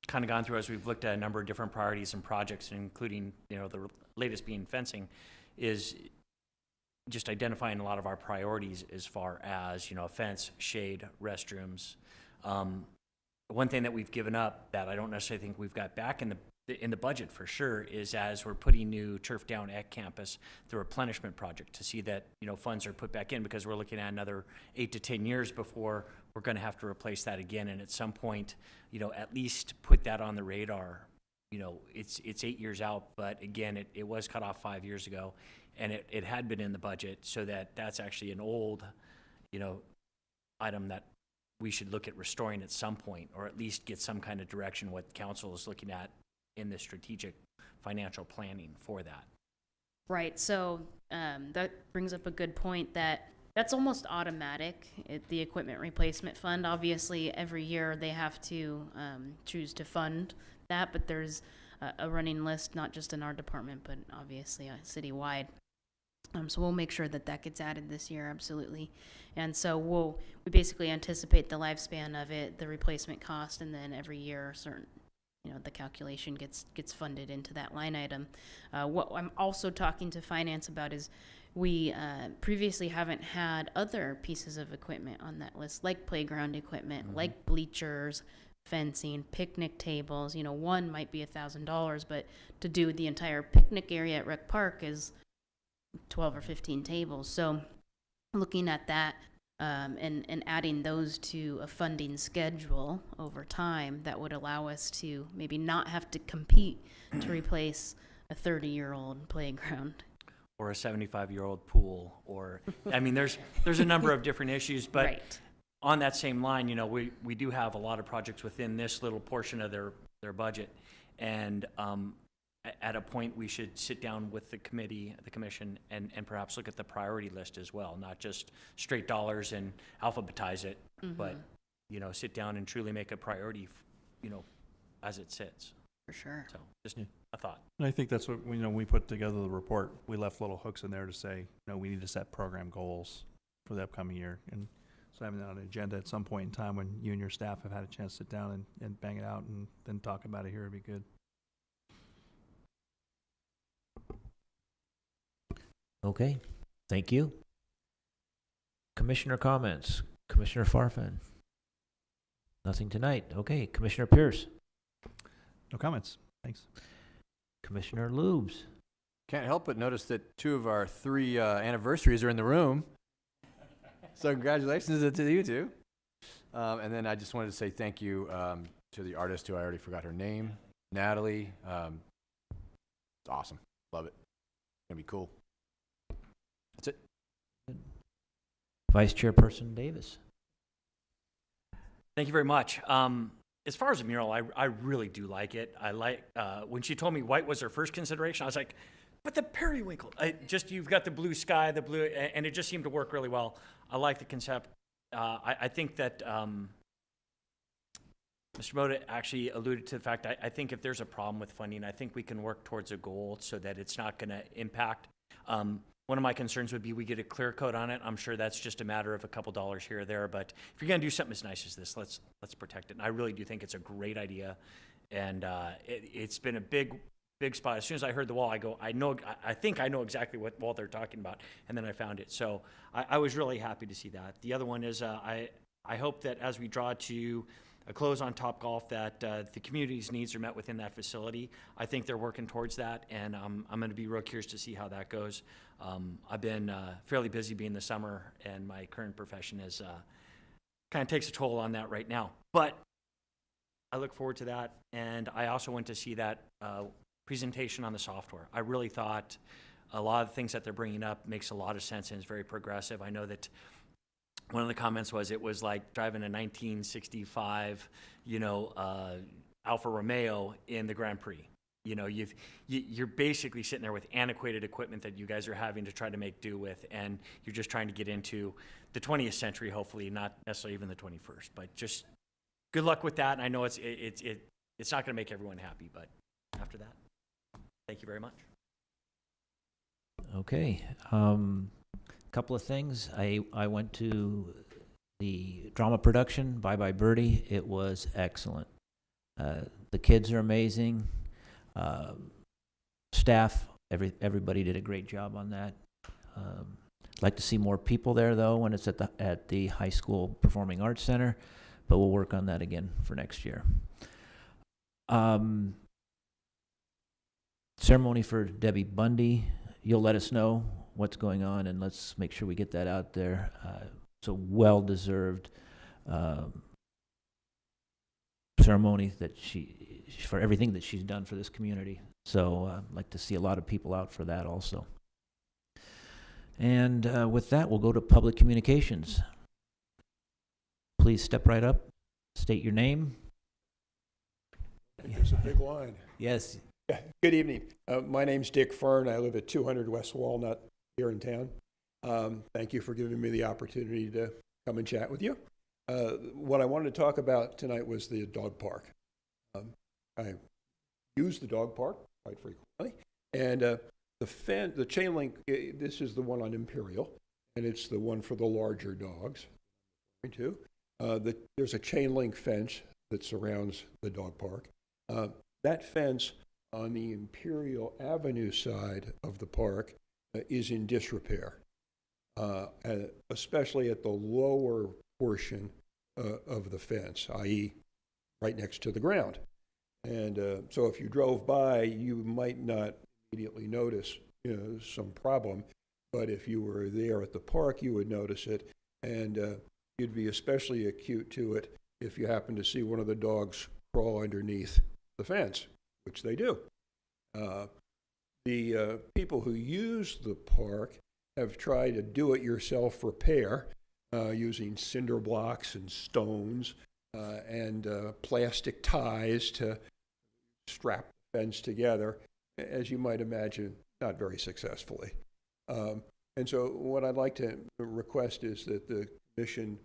kind of gone through as we've looked at a number of different priorities and projects, including, the latest being fencing, is just identifying a lot of our priorities as far as, fence, shade, restrooms. One thing that we've given up that I don't necessarily think we've got back in the budget for sure is as we're putting new turf down at campus, the replenishment project, to see that, funds are put back in, because we're looking at another 8 to 10 years before we're going to have to replace that again. And at some point, at least put that on the radar. It's 8 years out, but again, it was cut off 5 years ago, and it had been in the budget, so that's actually an old, item that we should look at restoring at some point, or at least get some kind of direction what council is looking at in the strategic financial planning for that. Right. So that brings up a good point, that's almost automatic, the equipment replacement fund. Obviously, every year they have to choose to fund that, but there's a running list, not just in our department, but obviously citywide. So we'll make sure that gets added this year, absolutely. And so we basically anticipate the lifespan of it, the replacement cost, and then every year the calculation gets funded into that line item. What I'm also talking to finance about is we previously haven't had other pieces of equipment on that list, like playground equipment, like bleachers, fencing, picnic tables. One might be $1,000, but to do the entire picnic area at Rec Park is 12 or 15 tables. So looking at that and adding those to a funding schedule over time, that would allow us to maybe not have to compete to replace a 30-year-old playground. Or a 75-year-old pool, or, there's a number of different issues, but Right. on that same line, we do have a lot of projects within this little portion of their budget. And at a point, we should sit down with the commission, and perhaps look at the priority list as well, not just straight dollars and alphabetize it, but, sit down and truly make a priority, as it sits. For sure. So just a thought. And I think that's what, when we put together the report, we left little hooks in there to say, we need to set program goals for the upcoming year. And so having that on the agenda at some point in time when you and your staff have had a chance to sit down and bang it out and then talk about it here would be good. Okay, thank you. Commissioner comments. Commissioner Farfan? Nothing tonight. Okay, Commissioner Pierce? No comments. Thanks. Commissioner Lubes? Can't help but notice that 2 of our 3 anniversaries are in the room. So congratulations to you two. And then I just wanted to say thank you to the artist who I already forgot her name, Natalie. It's awesome. Love it. It's going to be cool. That's it. Vice Chairperson Davis. Thank you very much. As far as a mural, I really do like it. I like, when she told me white was her first consideration, I was like, but the periwinkle, you've got the blue sky, the blue, and it just seemed to work really well. I like the concept. I think that Mr. Moda actually alluded to the fact, I think if there's a problem with funding, I think we can work towards a goal so that it's not going to impact. One of my concerns would be we get a clear coat on it. I'm sure that's just a matter of a couple dollars here or there, but if you're going to do something as nice as this, let's protect it. And I really do think it's a great idea, and it's been a big spot. As soon as I heard the wall, I think I know exactly what wall they're talking about, and then I found it. So I was really happy to see that. The other one is I hope that as we draw to a close on Topgolf, that the community's needs are met within that facility. I think they're working towards that, and I'm going to be real curious to see how that goes. I've been fairly busy being the summer, and my current profession is kind of takes a toll on that right now. But I look forward to that, and I also went to see that presentation on the software. I really thought a lot of the things that they're bringing up makes a lot of sense and is very progressive. I know that one of the comments was it was like driving a 1965, Alfa Romeo in the Grand Prix. You're basically sitting there with antiquated equipment that you guys are having to try to make do with, and you're just trying to get into the 20th century, hopefully, not necessarily even the 21st. But just good luck with that. And I know it's not going to make everyone happy, but after that, thank you very much. Okay. Couple of things. I went to the drama production, Bye Bye Birdie. It was excellent. The kids are amazing. Staff, everybody did a great job on that. I'd like to see more people there though when it's at the high school performing arts center, but we'll work on that again for next year. Ceremony for Debbie Bundy. You'll let us know what's going on, and let's make sure we get that out there. It's a well-deserved ceremony that for everything that she's done for this community. So I'd like to see a lot of people out for that also. And with that, we'll go to public communications. Please step right up, state your name. There's a big line. Yes. Yeah, good evening. My name's Dick Fern. I live at 200 West Walnut here in town. Thank you for giving me the opportunity to come and chat with you. What I wanted to talk about tonight was the dog park. I use the dog park quite frequently, and the chain link, this is the one on Imperial, and it's the one for the larger dogs. There's a chain link fence that surrounds the dog park. That fence on the Imperial Avenue side of the park is in disrepair, especially at the lower portion of the fence, i.e. right next to the ground. And so if you drove by, you might not immediately notice some problem, but if you were there at the park, you would notice it, and you'd be especially acute to it if you happen to see one of the dogs crawl underneath the fence, which they do. The people who use the park have tried to do-it-yourself repair using cinder blocks and stones and plastic ties to strap the fence together, as you might imagine, not very successfully. And so what I'd like to request is that the commission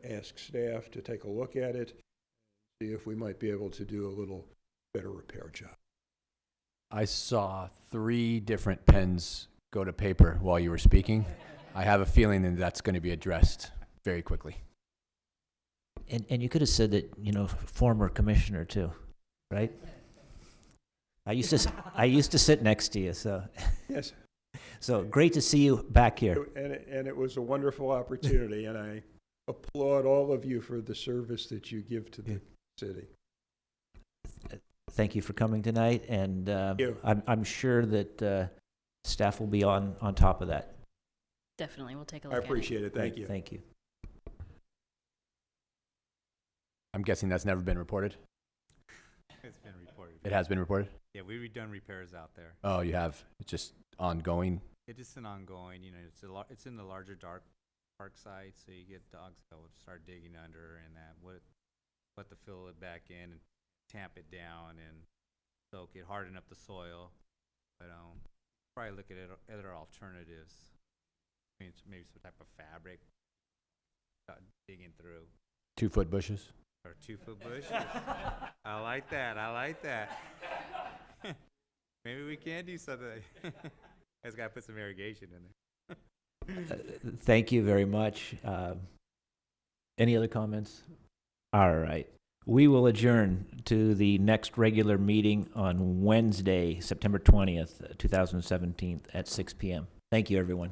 ask staff to take a look at it, see if we might be able to do a little better repair job. I saw 3 different pens go to paper while you were speaking. I have a feeling that that's going to be addressed very quickly. And you could have said that, former commissioner too, right? I used to sit next to you, so. Yes. So great to see you back here. And it was a wonderful opportunity, and I applaud all of you for the service that you give to the city. Thank you for coming tonight, and you. I'm sure that staff will be on top of that. Definitely, we'll take a look I at it. appreciate it. Thank you. Thank you. I'm guessing that's never been reported? It's been reported. It has been reported? Yeah, we've done repairs out there. Oh, you have? It's just ongoing? It is an ongoing, it's in the larger park site, so you get dogs that will start digging under and that, what to fill it back in and tamp it down and soak it, harden up the soil. But, probably look at other alternatives. Maybe some type of fabric, digging through. 2-foot bushes. Or 2-foot bushes. I like that. I like that. Maybe we can do something. I just gotta put some irrigation in there. Thank you very much. Any other comments? All right. We will adjourn to the next regular meeting on Wednesday, September 20th, 2017 at 6 p.m. Thank you, everyone.